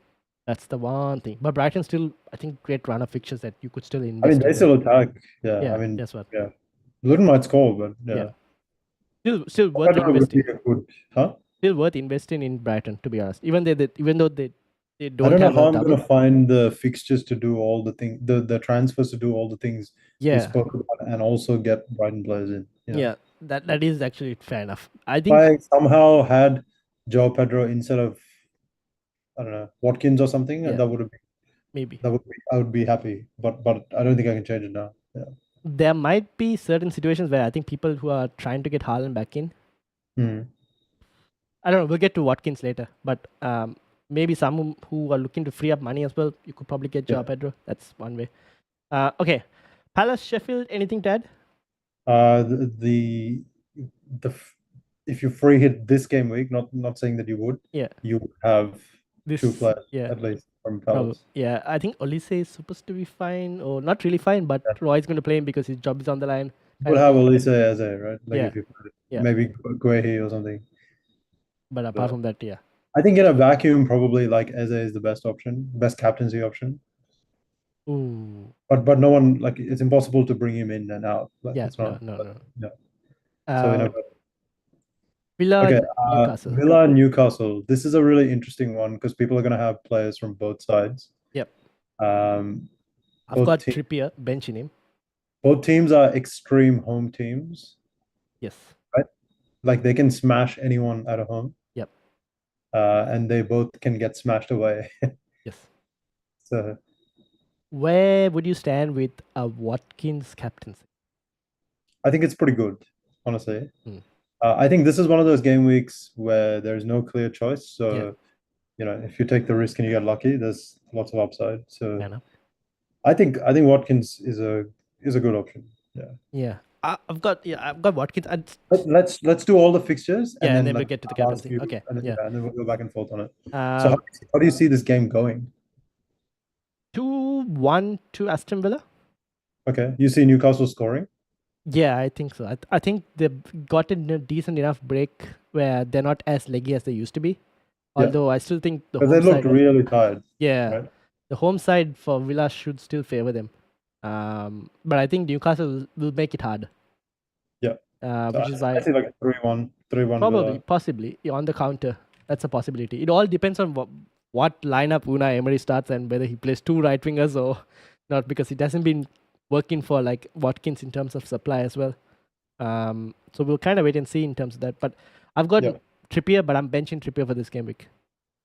That's the one thing. But Brighton still, I think, great run of fixtures that you could still I mean, invest they in them. still attack. Yeah, I Yeah, mean, that's what. yeah, Luton might score, but Yeah, yeah, still worth Pedro would be investing. a good, huh? Still worth investing in Brighton, to be honest. Even though they I don't don't know have a how I'm double. gonna find the fixtures to do all the things, the transfers to do all the things we Yeah, spoke about, and also get Brighton players in. yeah, that is actually fair enough. I If think, I somehow had Joe Pedro instead of, I don't know, Watkins or something, yeah, that would be maybe I would be happy. But I don't think I can change it now. Yeah. there might be certain situations where I think people who are trying to get Haaland back in. Hmm. I don't know. We'll get to Watkins later, but maybe some who are looking to free up money as well. You could probably get Joao Yeah. Pedro. That's one way. Okay, Palace Sheffield. Anything to add? Uh, the, the the if you free hit this game week, not saying that Yeah, you would have two this. players Yeah, at least from probably. Palace. Yeah, I think Olise is supposed to be fine, or not really fine, but Yeah. Roy's going to play him because his job is on the line, You kind would of have thing. Elise as a right, like Yeah, if you put it, yeah. maybe Guehi or something. But apart But from that, yeah. I think in a vacuum, probably like Eze is the best option, best captaincy option. Ooh, But no one like it's impossible to bring him in and out. Like yeah. it's No, not. no, But, no. yeah. So in Uh, a Villa okay, Newcastle. Villa and Newcastle. This is a really interesting one because people are going to have players from both sides. Yep. Um, I've both got te Trippier benching him. both teams are extreme home teams, Yes. right? Like they can smash anyone at a home, Yep. and they both can get smashed away. Yes. So Where would you stand with a Watkins captaincy? I think it's pretty good, honestly. Hmm. I think this is one of those game weeks where there's no clear choice. Yeah, So, if you take the risk and you get lucky, there's lots of upside. fair So enough. I think Watkins is a good option. Yeah. Yeah, I've got Watkins. Let's do all the fixtures and Yeah, and then then we'll like get to the I'll ask captaincy. you Okay, and then, yeah. yeah, and then we'll go back and forth on it. So Um, how do you see this game going? 2-1 to Aston Villa. Okay. You see Newcastle scoring? Yeah, I think so. I think they've gotten a decent enough break where they're not as leggy as they used to be. Yeah. Although I still think the Because they home looked side, really tired, yeah, right? the home side for Villa should still favor them. But I think Newcastle will make it hard. Yeah. So Which is I why see like a 3-1 probably, Villa. possibly on the counter. That's a possibility. It all depends on what lineup Unai Emery starts and whether he plays two right wingers or not, because it hasn't been working for like Watkins in terms of supply as well. So we'll kind of wait and see in terms of that. But I've got Yeah. Trippier, but I'm benching Trippier for this game week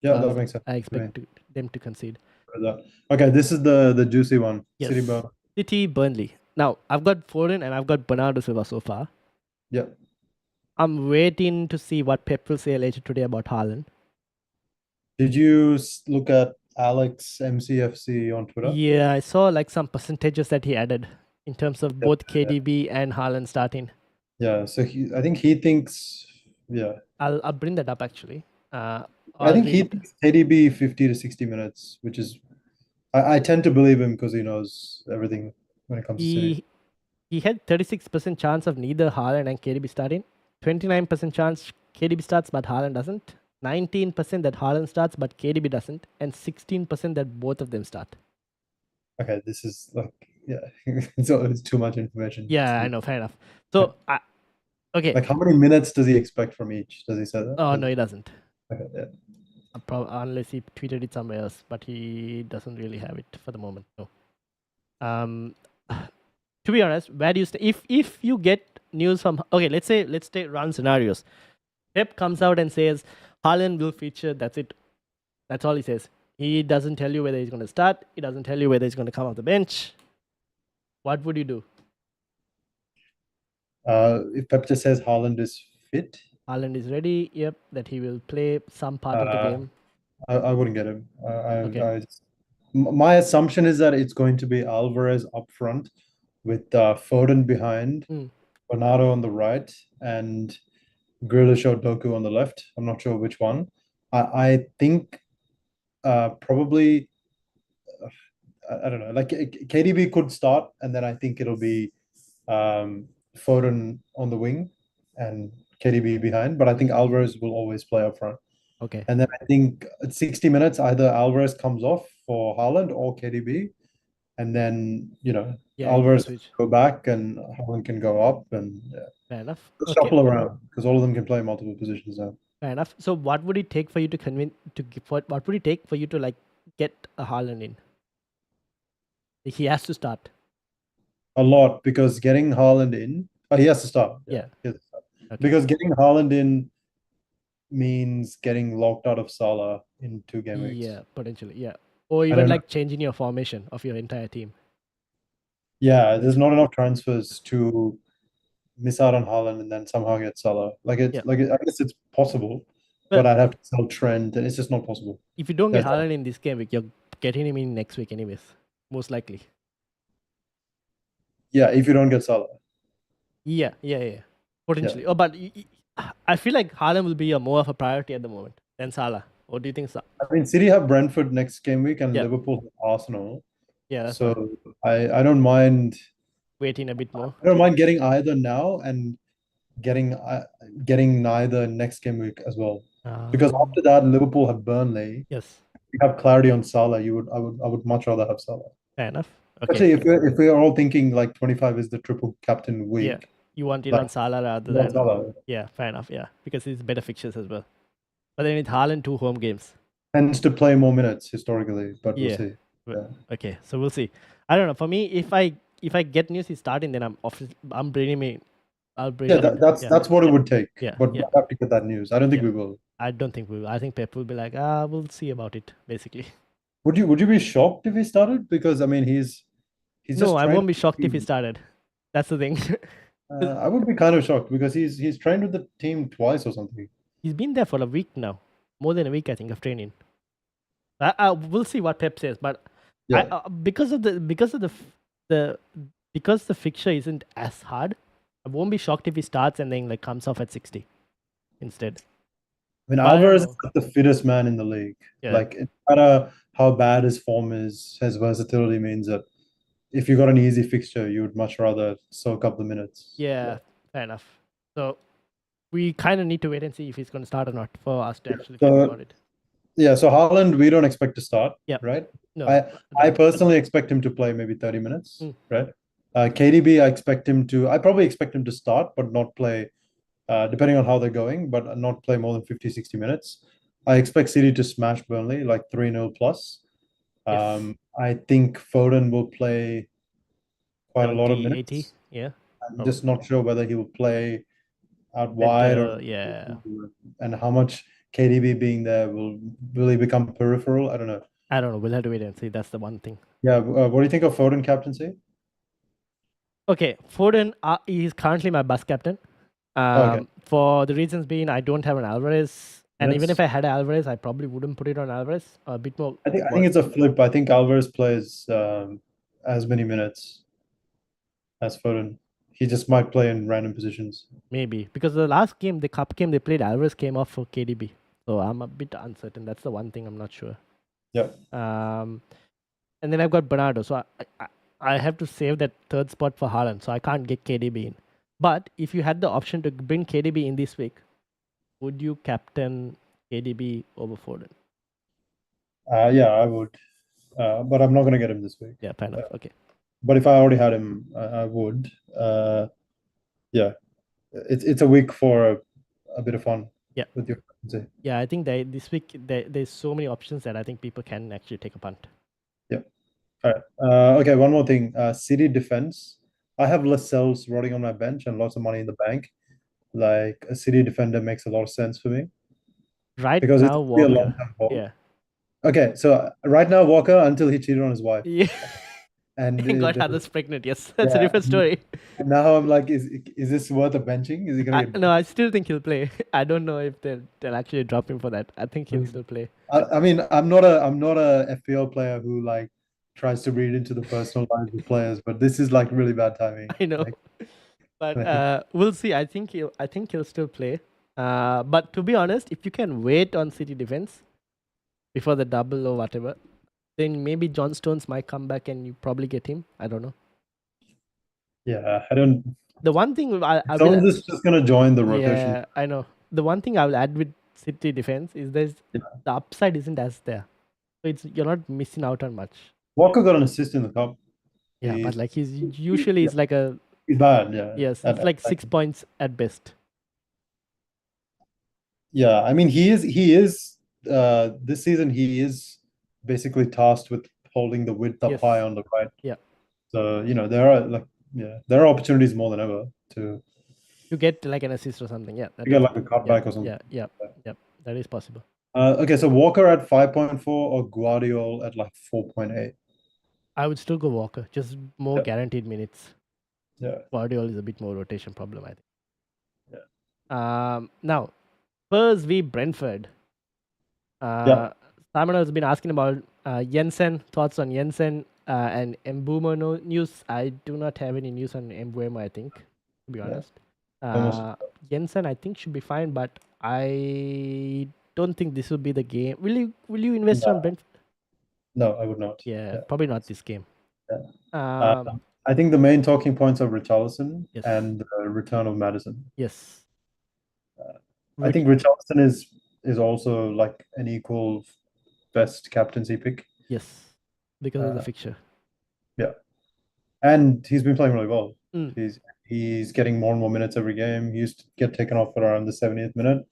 Yeah, that because makes sense I to me. expect them to concede. Okay, this is the juicy one. Yes, City Burnley. City Burnley. Now I've got Foden and I've got Bernardo Silva so far. Yeah. I'm waiting to see what Pep will say later today about Haaland. Did you look at Alex MCFC on Twitter? Yeah, I saw like some percentages that he added in terms of Yeah. both KDB and Haaland starting. Yeah. So I think he thinks, yeah. I'll bring that up actually. I I'll think read he it. thinks KDB 50 to 60 minutes, which is I tend to believe him because he knows everything when it comes to City. He had 36% chance of neither Haaland and KDB starting. 29% chance KDB starts but Haaland doesn't. 19% that Haaland starts but KDB doesn't, and 16% that both of them start. Okay, this is like, yeah, it's too much information. Yeah, I know, fair enough. So, okay. Like, how many minutes does he expect from each? Does he say that? Oh, no, he doesn't. Okay, yeah. Unless he tweeted it somewhere else, but he doesn't really have it for the moment. No. To be honest, where do you stay? If you get news from, okay, let's take run scenarios. Pep comes out and says Haaland will feature. That's it. That's all he says. He doesn't tell you whether he's going to start. He doesn't tell you whether he's going to come off the bench. What would you do? If Pep just says Haaland is fit, Haaland is ready. Yep, that he will play some part of the uh, game. I wouldn't get him. Okay. My assumption is that it's going to be Alvarez up front with Foden behind, Bernardo on the right, and Grealish or Doku on the left. I'm not sure which one. I think probably I don't know. Like KDB could start, and then I think it'll be Foden on the wing and KDB behind. But I think Alvarez will always play up front. Okay. And then I think at 60 minutes, either Alvarez comes off for Haaland or KDB, and then Yeah, you can Alvarez switch. go back and Haaland can go up, and Fair enough. they'll Okay. shuffle around because all of them can play multiple positions now. Fair enough. So what would it take for you to convince what would it take for you to like get a Haaland in? He has to start. A lot, because getting Haaland in, he has to start. Yeah. He has to start. Okay. Because getting Haaland in means getting locked out of Salah in 2 game weeks. Yeah, potentially. Yeah. Or I even don't know. like changing your formation of your entire team. Yeah, there's not enough transfers to miss out on Haaland and then somehow get Salah. Like Yeah. I guess it's possible, Well, but I'd have to sell Trent, and it's just not possible. if you don't get That's Haaland in this game week, you're getting him in next week anyways. Most likely. Yeah, if you don't get Salah. Yeah. Potentially. Oh, but I feel like Haaland will be a more of a priority at the moment than Salah. Or do you think so? I mean, City have Brentford next game week and Yeah. Liverpool have Arsenal. Yeah, that's So fine. I don't mind Waiting a bit more. I don't mind getting either now and getting neither next game week as well. Because after that, Liverpool have Burnley. Yes. You have clarity on Salah. I would much rather have Salah. Fair enough. Okay. Especially if we're all thinking like 25 is the triple captain week. Yeah. You want it Like, on Salah rather you want than Salah. yeah, fair enough. Yeah, because it's better fixtures as well. But then with Haaland, 2 home games. Tends to play more minutes historically, but we'll Yeah. see. Yeah. Okay, so we'll see. I don't know. For me, if I get news he's starting, then I'm bringing him. I'll bring Yeah, him in. that's what it would take. Yeah, But yeah. we'll have to get that news. I don't think Yeah. we will. I don't think we will. I think Pep will be like, we'll see about it, basically. Would you be shocked if he started? Because I mean he's just No, I trained won't be with the shocked if he team. started. That's the thing. I would be kind of shocked because he's trained with the team twice or something. He's been there for a week now. More than a week, I think, of training. We'll see what Pep says, but Yeah. because the fixture isn't as hard, I won't be shocked if he starts and then like comes off at 60 instead. I mean, I don't Alvarez know. is the fittest man in the league. Yeah. Like, no matter how bad his form is, his versatility means that if you got an easy fixture, you would much rather soak up the minutes. Yeah, fair enough. So we kind of need to wait and see if he's going to start or not for us to actually think about it. Yeah, so Haaland, we don't expect to start, Yeah. right? No, I personally expect him to play maybe 30 minutes, Mm. right? KDB, I probably expect him to start, but not play, depending on how they're going, but not play more than 50, 60 minutes. I expect City to smash Burnley, like 3-0 plus. Yes. I think Foden will play quite a lot of 70, minutes. 80, yeah. I'm just not sure whether he will play out wide or yeah. and how much KDB being there will he become peripheral? I don't know. I don't know. We'll have to wait and see. That's the one thing. Yeah, what do you think of Foden captaincy? Okay, Foden is currently my bus captain. Okay. For the reasons being, I don't have an Alvarez, and even Yes. if I had Alvarez, I probably wouldn't put it on Alvarez. A bit more. I think it's a flip. I think Alvarez plays as many minutes as Foden. He just might play in random positions. Maybe because the last game, the cup game they played, Alvarez came off for KDB, so I'm a bit uncertain. That's the one thing I'm not sure. Yeah. And then I've got Bernardo, so I have to save that third spot for Haaland, so I can't get KDB in. But if you had the option to bring KDB in this week, would you captain KDB over Foden? Yeah, I would. But I'm not going to get him this week. Yeah, fair enough. Okay. But if I already had him, I would. Yeah, it's a week for a bit of fun. Yeah. With your captaincy. Yeah, I think this week there's so many options that I think people can actually take a punt. Yeah. All right. Okay, one more thing. City defense. I have Lascelles rotting on my bench and lots of money in the bank. Like a City defender makes a lot of sense for me. Right because now, it's a Walker. long-term hold. Yeah. Okay, so right now Walker until he cheated on his wife. Yeah. And got others pregnant. Yes, that's a different story. And now I'm like, is this worth a benching? Is he gonna get? No, I still think he'll play. I don't know if they'll actually drop him for that. I think he'll still play. I mean, I'm not a FPL player who like tries to read into the personal lives of players, but this is like really bad timing. I know, but we'll see. I think he'll still play. But to be honest, if you can wait on City defense before the double or whatever, then maybe John Stones might come back and you probably get him. I don't know. Yeah, I don't. The one thing I will, Stones is just gonna join the rotation. yeah, I know. The one thing I will add with City defense is the upside isn't as there, so you're not missing out on much. Walker got an assist in the cup. Yeah, but He's like he's usually yeah, is like a he's bad. Yeah, yes, it's like 6 points at best. yeah. I mean, he is. This season he is basically tasked with holding the width up Yes. high on the right. Yeah. So there are opportunities more than ever to You get like an assist or something. Yeah, that get is. like a cutback or something. Yeah. That is possible. Okay, so Walker at 5.4 or Guardiol at like 4.8. I would still go Walker, just more Yeah. guaranteed minutes. Yeah. Guardiola is a bit more rotation problem, I think. Yeah. Now, Spurs v Brentford. Yeah. Simon has been asking about Jensen, thoughts on Jensen and Mbumo news. I do not have any news on Mbumo, I think, to be honest. Almost. Jensen, I think, should be fine, but I don't think this will be the game. Will you invest on Brentford? No, I would not. Yeah, probably not this game. Yeah. I think the main talking points are Richarlison Yes. and the return of Maddison. Yes. I think Richarlison is also like an equal best captaincy pick. Yes, because of the fixture. Yeah, and he's been playing really well. Mm. He's getting more and more minutes every game. He used to get taken off at around the 70th minute.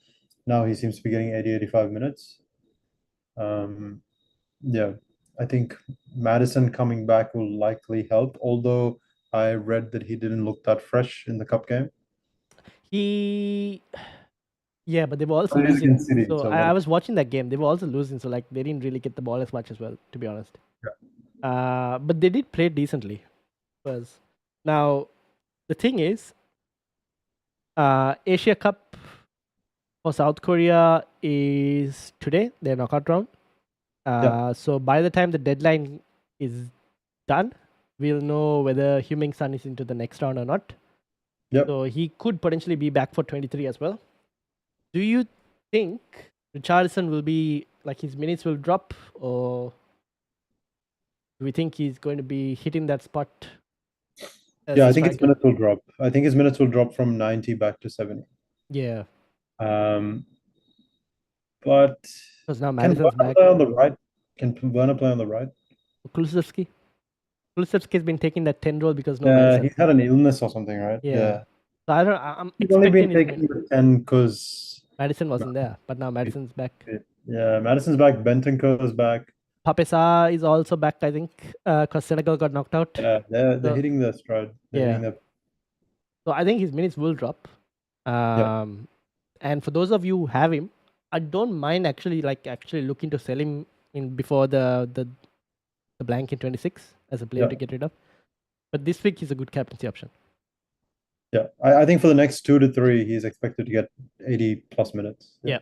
Now he seems to be getting 80, 85 minutes. Yeah, I think Maddison coming back will likely help, although I read that he didn't look that fresh in the cup game. Yeah, but they were also But it is losing. against City, So so I was watching that game. They were also losing, so like they didn't really get the ball as much as well, to be honest. But they did play decently. Because now the thing is, Asia Cup for South Korea is today, their knockout round. So by the time the deadline is done, we'll know whether Heung-min Son is into the next round or not. Yep. So he could potentially be back for 23 as well. Do you think Richarlison will be like his minutes will drop, or do we think he's going to be hitting that spot? Yeah, I think his minutes will drop. I think his minutes will drop from 90 back to 70. Yeah. But because now can Madison's Werner back. play on the right? Can Werner play on the right? Kulusevski has been taking that 10 role because Yeah, he's had an illness or something, right? Yeah. So I'm He's only expecting been taking the 10 because Madison wasn't there, but now Madison's back. Yeah, Madison's back. Bentancur is back. Papesa is also back, I think, because Senegal got knocked out. Yeah, they're hitting their stride. So I think his minutes will drop. And for those of you who have him, I don't mind actually looking to sell him in before the blank in 26 as a player to get rid of. But this week he's a good captaincy option. Yeah, I think for the next 2 to 3, he's expected to get 80 plus minutes. Yeah.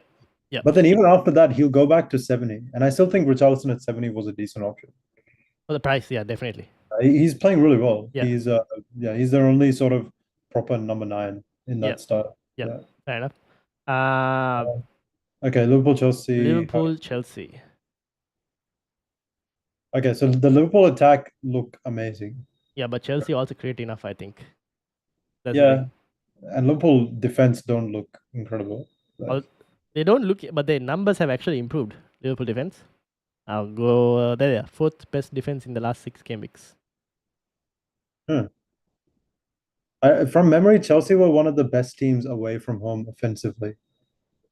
But then even after that, he'll go back to 70. And I still think Richarlison at 70 was a decent option. For the price, yeah, definitely. He's playing really well. Yeah. He's their only sort of proper number 9 in that style. Yeah, fair enough. Okay, Liverpool, Chelsea. Liverpool, Chelsea. Okay, so the Liverpool attack look amazing. Yeah, but Chelsea also create enough, I think. And Liverpool defense don't look incredible. They don't look, but their numbers have actually improved. Liverpool defense. I'll go there. 4th best defense in the last 6 game weeks. From memory, Chelsea were one of the best teams away from home offensively.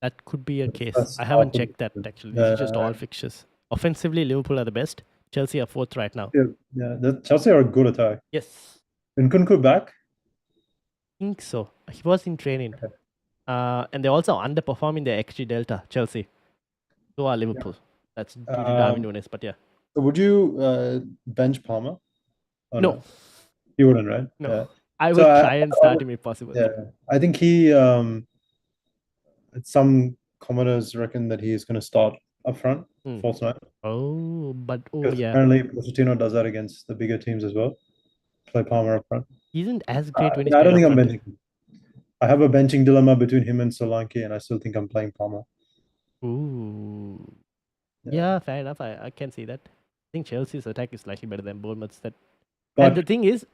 That could be a case. I haven't checked that actually. This is just all fixtures. Offensively, Liverpool are the best. Chelsea are 4th right now. Yeah, Chelsea are a good attack. Yes. Nkunku back? I think so. He was in training. And they also underperforming their XG delta, Chelsea. So are Liverpool. That's due to Darwin Núñez, but yeah. So would you bench Palmer? No. You wouldn't, right? No. Yeah. I will try and start him if possible. Yeah. I think he some commenters reckon that he is going to start up front, false nine. Apparently Pochettino does that against the bigger teams as well. Play Palmer up front. He isn't as great when he's I don't think I'm benching him. I have a benching dilemma between him and Solanke, and I still think I'm playing Palmer. Ooh. Yeah, fair enough. I can see that. think Chelsea's attack is slightly better than Bournemouth's. And But the thing is,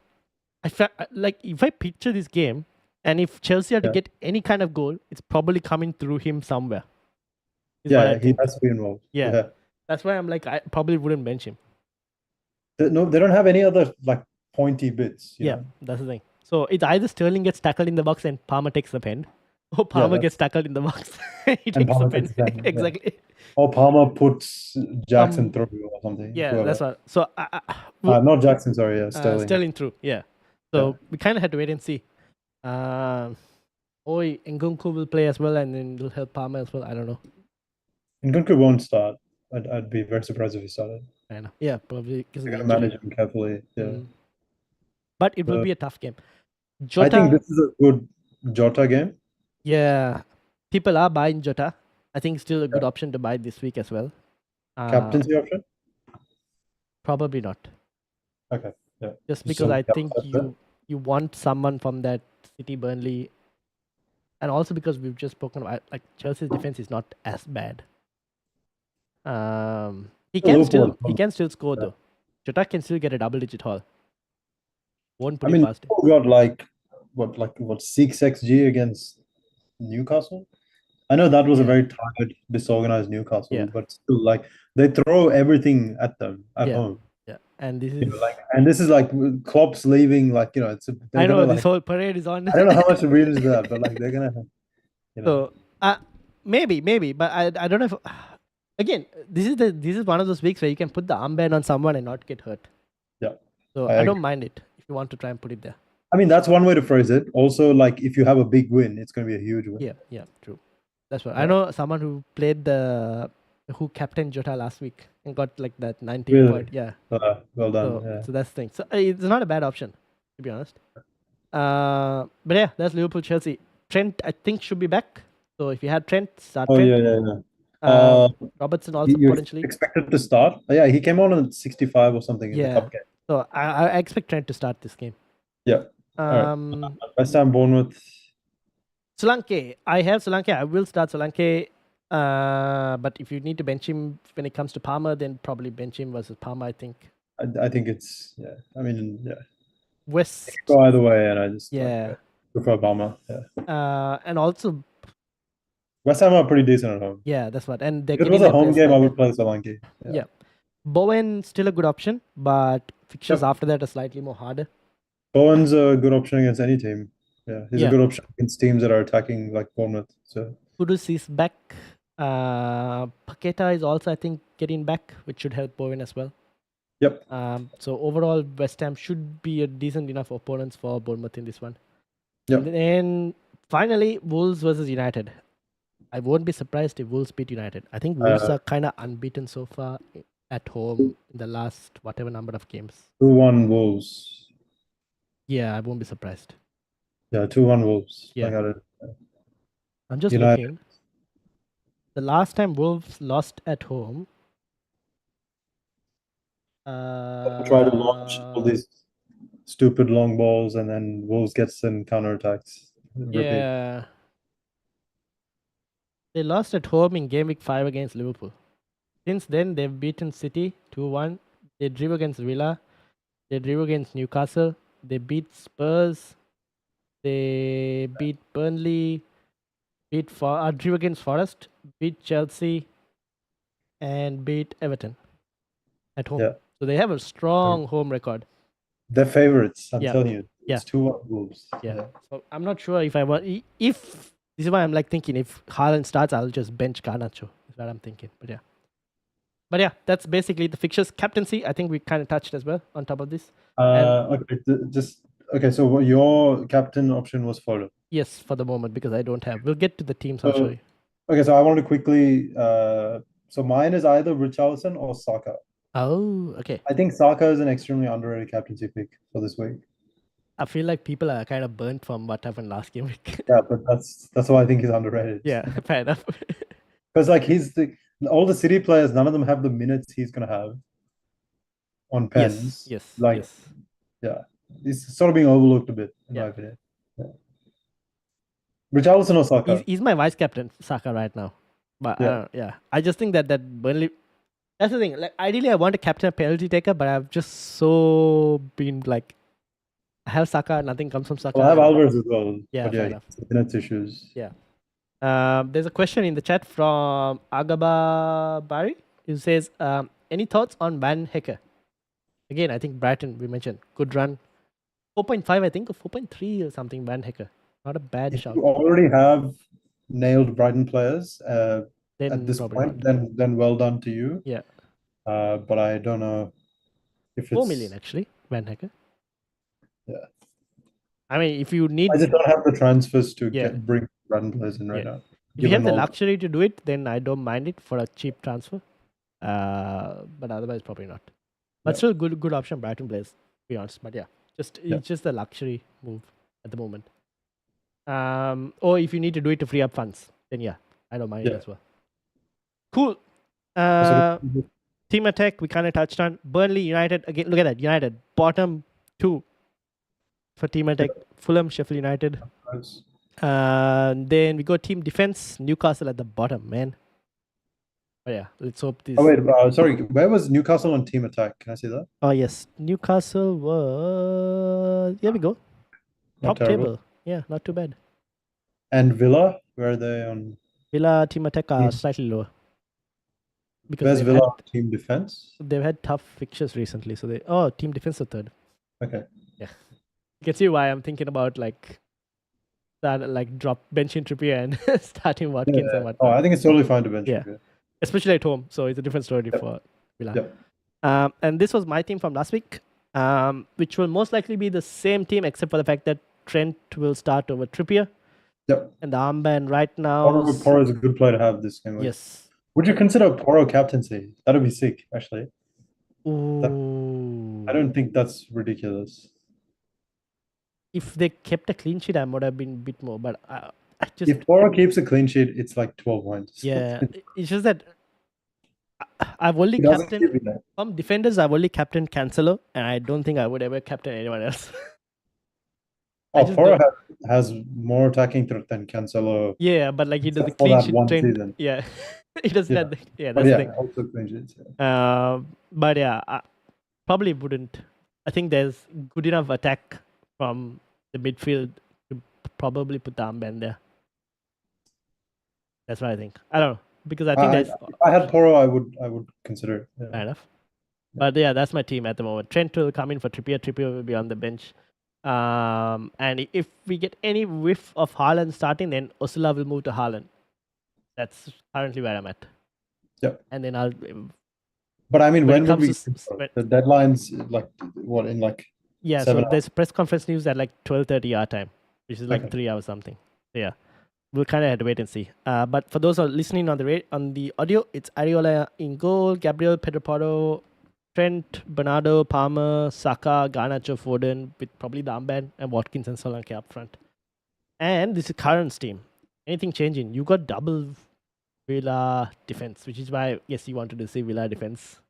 like if I picture this game, and if Chelsea had to yeah, get any kind of goal, it's probably coming through him somewhere. Is what I yeah, he think. has to be involved. Yeah. Yeah. That's why I'm like, I probably wouldn't bench him. No, they don't have any other like pointy bits, you Yeah, know? that's the thing. So it's either Sterling gets tackled in the box and Palmer takes the pen, or Yeah, Palmer gets tackled in the box he and takes the Palmer pen. takes the pen. Yeah. Exactly. Or Palmer puts Jackson Some through or something. Yeah, Whoever. that's what. So well, Not Jackson, sorry, yeah, Sterling. Sterling through. Yeah. Yeah. So we kind of had to wait and see. Nkunku will play as well, and then it'll help Palmer as well. I don't know. Nkunku won't start. I'd be very surprised if he started. I know. Yeah, probably because of They're the gonna injury. manage him carefully. Yeah. Mm. But it will be a tough game. I think Jota, this is a good Jota game. yeah, people are buying Jota. I think still a good Yeah. option to buy this week as well. Captaincy option? Probably not. Okay. Yeah. Just because Some I think downside there. you want someone from that City Burnley, and also because we've just spoken about like Chelsea's defense is not as bad. He can still score though. Jota can still get a double-digit haul. Won't put it past him. Liverpool got what 6 XG against Newcastle. I know that was a very tired, disorganized Newcastle, but still, like they throw everything at them at home. Yeah, and this is this is like Klopp's leaving. Like it's. I know this whole parade is on. I don't know how much real is that, but like they're gonna. So maybe, but I don't know if. Again, this is one of those weeks where you can put the armband on someone and not get hurt. Yeah. So I don't mind it if you want to try and put it there. I mean, that's one way to phrase it. Also, like if you have a big win, it's going to be a huge win. Yeah, true. That's what I know. Someone who played who captained Jota last week and got like that 90 point. Yeah. Well done. So that's the thing. So it's not a bad option, to be honest. But yeah, that's Liverpool Chelsea. Trent, I think, should be back. So if you had Trent, start Trent. Yeah. Robertson also potentially expected to start. Yeah, he came on at 65 or something in the cup game. So I expect Trent to start this game. Yeah. West Ham, Bournemouth. Solanke. I have Solanke. I will start Solanke. But if you need to bench him when it comes to Palmer, then probably bench him versus Palmer, I think. I think it's West. Go either way, and I just prefer Palmer. Yeah. And also West Ham are pretty decent at home. Yeah, that's what. And if it was a home game, I would play Solanke. Yeah. Bowen still a good option, but fixtures after that are slightly more harder. Bowen's a good option against any team. Yeah, he's a good option against teams that are attacking like Bournemouth. So Kudus is back. Paqueta is also, I think, getting back, which should help Bowen as well. Yep. So overall, West Ham should be a decent enough opponents for Bournemouth in this one. Yep. And then finally, Wolves versus United. I won't be surprised if Wolves beat United. I think Wolves are kind of unbeaten so far at home in the last whatever number of games. 2-1 Wolves. Yeah, I won't be surprised. Yeah, 2-1 Wolves. Yeah. I got it. I'm just looking. The last time Wolves lost at home. Try to launch all these stupid long balls, and then Wolves gets in counterattacks. Yeah. They lost at home in Gameweek 5 against Liverpool. Since then, they've beaten City 2-1. They drew against Villa. They drew against Newcastle. They beat Spurs. They beat Burnley. Drew against Forest. Beat Chelsea. And beat Everton at home. Yeah. So they have a strong home record. They're favorites, I'm telling you. It's 2-1 Wolves. Yeah. So I'm not sure if I want... This is why I'm like thinking if Haaland starts, I'll just bench Garnacho. Is what I'm thinking. But yeah, that's basically the fixtures. Captaincy, I think we kind of touched as well on top of this. So your captain option was Foden? Yes, for the moment, because I don't have. We'll get to the teams, I'll show you. Okay, so I wanted to quickly... so mine is either Richarlison or Saka. Oh, okay. I think Saka is an extremely underrated captaincy pick for this week. I feel like people are kind of burnt from what happened last game week. Yeah, but that's why I think he's underrated. Yeah, fair enough. Because like all the City players, none of them have the minutes he's gonna have on pens. Yes. Yeah, he's sort of being overlooked a bit in my opinion. Yeah. Richarlison or Saka? He's my vice captain, Saka, right now. But I just think that Burnley, That's the thing. Like, ideally, I want to captain a penalty taker, but I've just so been like, I have Saka, nothing comes from Saka. Well, I have And Alvarez as well, yeah, but fair yeah, enough. he's minutes issues. Yeah. There's a question in the chat from Agaba Bari who says, any thoughts on Van Hecker? Again, I think Brighton, we mentioned, good run. 4.5, I think, or 4.3 or something, Van Hecker. Not a bad If shout. you already have nailed Brighton players at Then this probably not. point, then well done to you. Yeah. But I don't know if 4 million, it's actually, Van Hecker. yeah. I mean, if you I need, just don't have the transfers to yeah, bring Brighton players in right yeah. now, If you have given the all. luxury to do it, then I don't mind it for a cheap transfer. But otherwise, probably not. But Yeah. still, good option, Brighton players, to be honest. But yeah, Yeah. it's just the luxury move at the moment. Or if you need to do it to free up funds, then yeah, I don't mind it Yeah. as well. Cool. So Team attack, we kind of touched on. Burnley, United, again, look at that. United, bottom 2 for team attack. Fulham, Sheffield United. Then we got team defense, Newcastle at the bottom, man. Oh yeah, let's hope this. Oh wait, sorry. Where was Newcastle on team attack? Can I see that? Oh yes, Newcastle was. Here we go. Not Top terrible. table. Yeah, not too bad. And Villa, where are they on? Villa team attack are slightly lower because Where's Villa on team defense? they've had tough fixtures recently. So team defense are third. Okay. Yeah, you can see why I'm thinking about like that, like drop benching Trippier and starting Watkins and whatnot. Oh, I think it's totally fine to bench. Yeah, especially at home. So it's a different story for Villa. Yep. And this was my team from last week, which will most likely be the same team except for the fact that Trent will start over Trippier. Yep. And the armband right now. Porro is a good player to have this game. Yes. Would you consider Porro captaincy? That would be sick, actually. Ooh. I don't think that's ridiculous. If they kept a clean sheet, I would have been a bit more. But I just. If Porro keeps a clean sheet, it's like 12 points. Yeah. It's just that I've only captained from defenders. I've only captained Cancelo, and I don't think I would ever captain anyone else. Porro has more attacking threat than Cancelo. Yeah, but like he does the clean sheet trend. Season. Yeah, he doesn't. Have that's the thing. Also clean sheets. But yeah, I probably wouldn't. I think there's good enough attack from the midfield to probably put the armband there. That's what I think. I don't know because I think if I had Porro, I would consider it. Fair enough. But yeah, that's my team at the moment. Trent will come in for Trippier. Trippier will be on the bench. And if we get any whiff of Haaland starting, then Osula will move to Haaland. That's currently where I'm at. Yep. And then I'll. But I mean, when would we? The deadline's like what in like? Yeah, so there's press conference news at like 12:30 our time, which is like 3 hours something. So yeah, we'll kind of have to wait and see. But for those who are listening on the audio, it's Areola in goal, Gabriel, Pedro Porro, Trent, Bernardo, Palmer, Saka, Garnacho, Foden, with probably the armband, and Watkins and Solanke up front. And this is Karan's team. Anything changing? You got double Villa defense, which is why yes, you wanted to say Villa defense.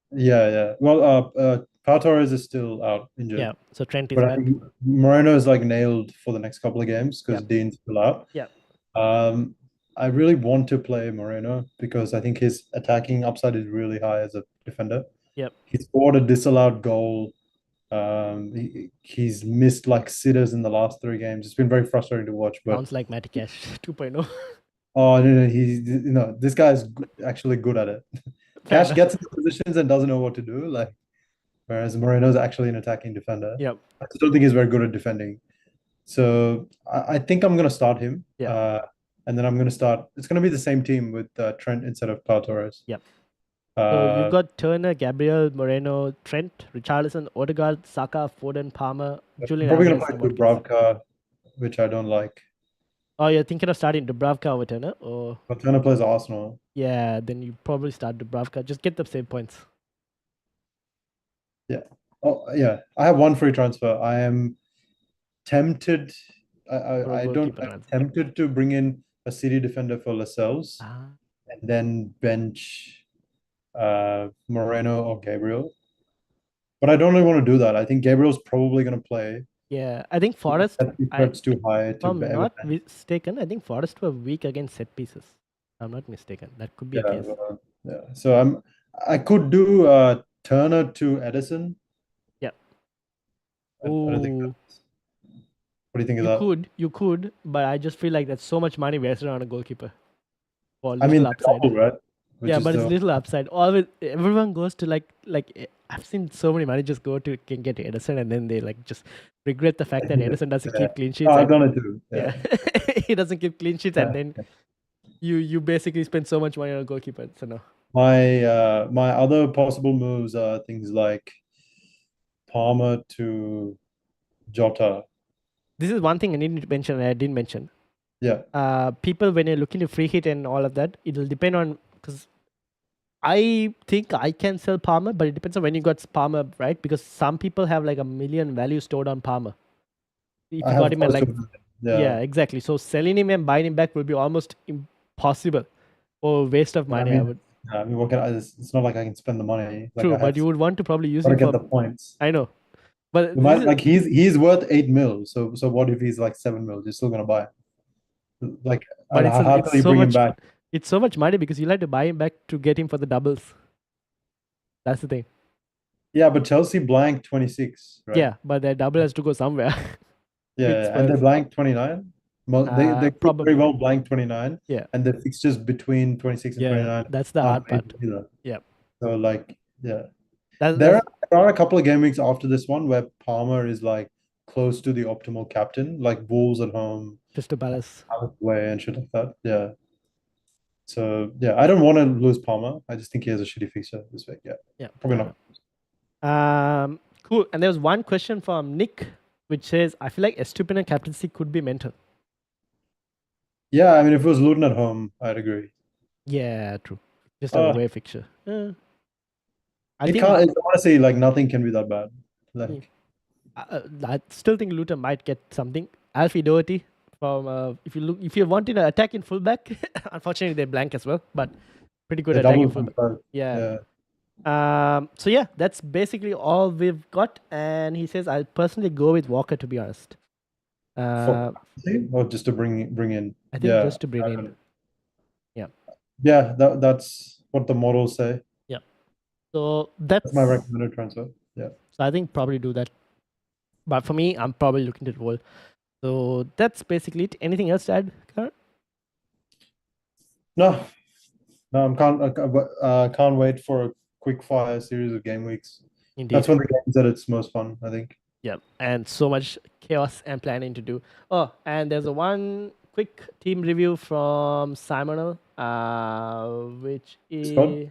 Yeah. Well, Pau Torres is still out injured. Yeah, so Trent is but back. I think Moreno is like nailed for the next couple of games because Dean's still out. Yeah. I really want to play Moreno because I think his attacking upside is really high as a defender. Yep. He scored a disallowed goal. He's missed like sitters in the last 3 games. It's been very frustrating to watch. But sounds like Matty Cash 2.0. Oh no, this guy is actually good at it. Cash gets into positions and doesn't know what to do, like whereas Moreno's actually an attacking defender. Yep. I still think he's very good at defending. So I think I'm gonna start him. Yeah. And then I'm gonna start. It's gonna be the same team with Trent instead of Pau Torres. Yep. So you've got Turner, Gabriel, Moreno, Trent, Richarlison, Odegaard, Saka, Foden, Palmer, Julian. Probably gonna play Dubravka, which I don't like. Oh, you're thinking of starting Dubravka over Turner? Or but Turner plays Arsenal. Yeah, then you probably start Dubravka. Just get the same points. Yeah. Oh, yeah. I have one free transfer. I am tempted. I'm tempted to bring in a City defender for Lascelles and then bench Moreno or Gabriel. But I don't really want to do that. I think Gabriel's probably going to play. Yeah, I think Forest. It's too high. If I'm not mistaken, I think Forest were weak against set pieces. I'm not mistaken. That could be a case. Yeah. So I could do Turner to Edison. Yeah. I don't think. Oh, What do you think of that? you could, but I just feel like that's so much money wasted on a goalkeeper for I mean, little the upside. double, right? Which Yeah, is but it's the little upside. Always, everyone goes to I've seen so many managers go to can get Edison, and then they like just regret the fact that Edison doesn't yeah. keep clean Oh, sheets, I've and done it too. yeah, Yeah. he doesn't keep clean sheets, and then you basically spend so much money on a goalkeeper. So no, My other possible moves are things like Palmer to Jota. this is one thing I need to mention, and I didn't mention. Yeah, People when you're looking to free hit and all of that, it'll depend on because I think I can sell Palmer, but it depends on when you got Palmer, right? Because some people have like a million value stored on Palmer. If I you got have him at close to like, a million. yeah, Yeah. exactly. So selling him and buying him back will be almost impossible or waste of I money. I mean, would yeah, I mean, what can I? It's not like I can spend the money. Like true, I but have you to, would want to probably use gotta him get for. the points. I know, but You this might is like he's worth 8 mil. So what if he's like 7 mil? You're still gonna buy it. Like, but and how it's till you so bring him much. back? It's so much money because you like to buy him back to get him for the doubles. That's the thing. Yeah, but Chelsea blank 26, right? Yeah, but that double has to go somewhere with Yeah, and they Spurs. blank 29. They could very Probably. well blank 29, Yeah. and the fixtures between 26 and Yeah, 29 that's the aren't hard made part. either. Yeah, So like, yeah, there that's are, there are a couple of game weeks after this one where Palmer is like close to the optimal captain, like Wolves at home, Crystal Palace. Palace away, and shit like that. Yeah. So yeah, I don't want to lose Palmer. I just think he has a shitty fixture this week. Yeah, Yeah, probably fair not. enough. Cool. And there was one question from Nick, which says, "I feel like Estupinian captaincy could be mental." Yeah, I mean, if it was Luton at home, I'd agree. Yeah, true. Just a Uh, away fixture. I it think can't. Honestly, like nothing can be that bad. mm, Like I still think Luton might get something. Alfie Doherty from if you want an attack in fullback, unfortunately they're blank as well, but pretty good the attack in double fullback. 25. Yeah. Yeah. So yeah, that's basically all we've got. And he says I'll personally go with Walker to be honest. For Uh, or just to bring in. I think Yeah. just to bring in. Yeah. Yeah, that's what the models say. Yeah. So That's my that's recommended transfer. Yeah. so I think probably do that. But for me, I'm probably looking to roll. So that's basically it. Anything else to add, Karan? No, no, can't wait for a quick fire series of game weeks. That's Indeed. when the game's at its most fun, I think. Yeah. And so much chaos and planning to do. Oh, and there's a one quick team review from Simonal, which Discord? is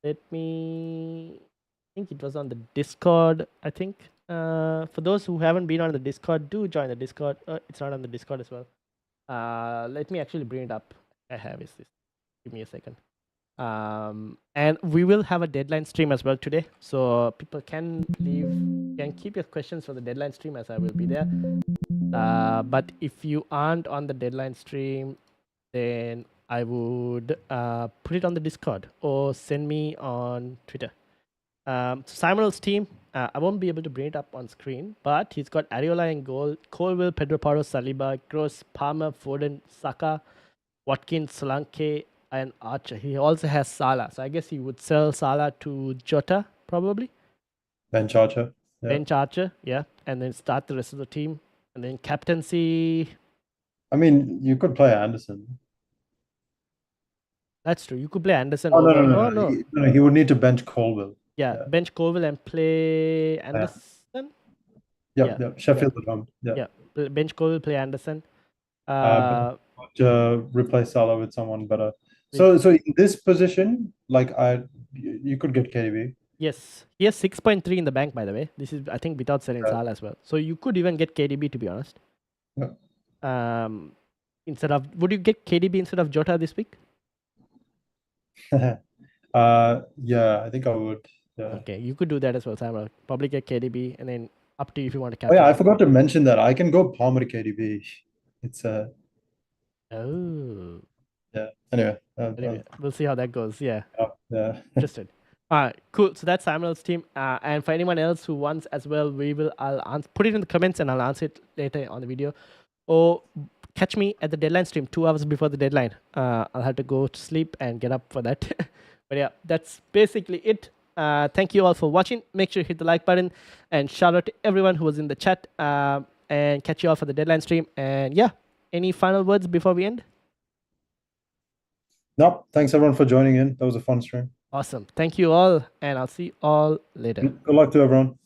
let me I think it was on the Discord, I think. For those who haven't been on the Discord, do join the Discord. It's not on the Discord as well. Let me actually bring it up. I have is this. Give me a second. And we will have a deadline stream as well today, so people can keep your questions for the deadline stream as I will be there. But if you aren't on the deadline stream, then I would put it on the Discord or send me on Twitter. Simonal's team, I won't be able to bring it up on screen, but he's got Areola in goal, Colville, Pedro Porro, Saliba, Gross, Palmer, Foden, Saka, Watkins, Solanke, and Archer. He also has Salah, so I guess he would sell Salah to Jota probably. Bench Archer. Yeah. Bench Archer, yeah, and then start the rest of the team, and then captaincy. I mean, you could play Anderson. That's true. You could play Anderson Oh, no, over. no, no, Oh no. no, He would need to bench Colville. yeah, Yeah. bench Colville and play Yeah. Anderson. Yep, Yeah, yep. Sheffield at home. Yeah. yeah. Bench Colville, play Anderson. Replace Salah with someone better. So in this position, like you could get KDB. Yes, he has 6.3 in the bank, by the way. This is, I think, without selling Yeah. Salah as well. So you could even get KDB, to be honest. Yeah. Instead of, would you get KDB instead of Jota this week? Yeah, I think I would. Yeah. Okay, you could do that as well, Samuel. Probably get KDB, and then up to you if you want to Oh yeah, captain. I forgot to mention that I can go Palmer to KDB. It's Oh. yeah. Anyway, We'll see how that goes. Yeah. yeah. Interested. All right, cool. So that's Samuel's team. And for anyone else who wants as well, I'll put it in the comments and I'll answer it later on the video. Or catch me at the deadline stream 2 hours before the deadline. I'll have to go to sleep and get up for that. But yeah, that's basically it. Thank you all for watching. Make sure you hit the like button, and shout out to everyone who was in the chat. And catch you all for the deadline stream. And yeah, any final words before we end? No, thanks everyone for joining in. That was a fun stream. Awesome. Thank you all, and I'll see you all later. Good luck to everyone.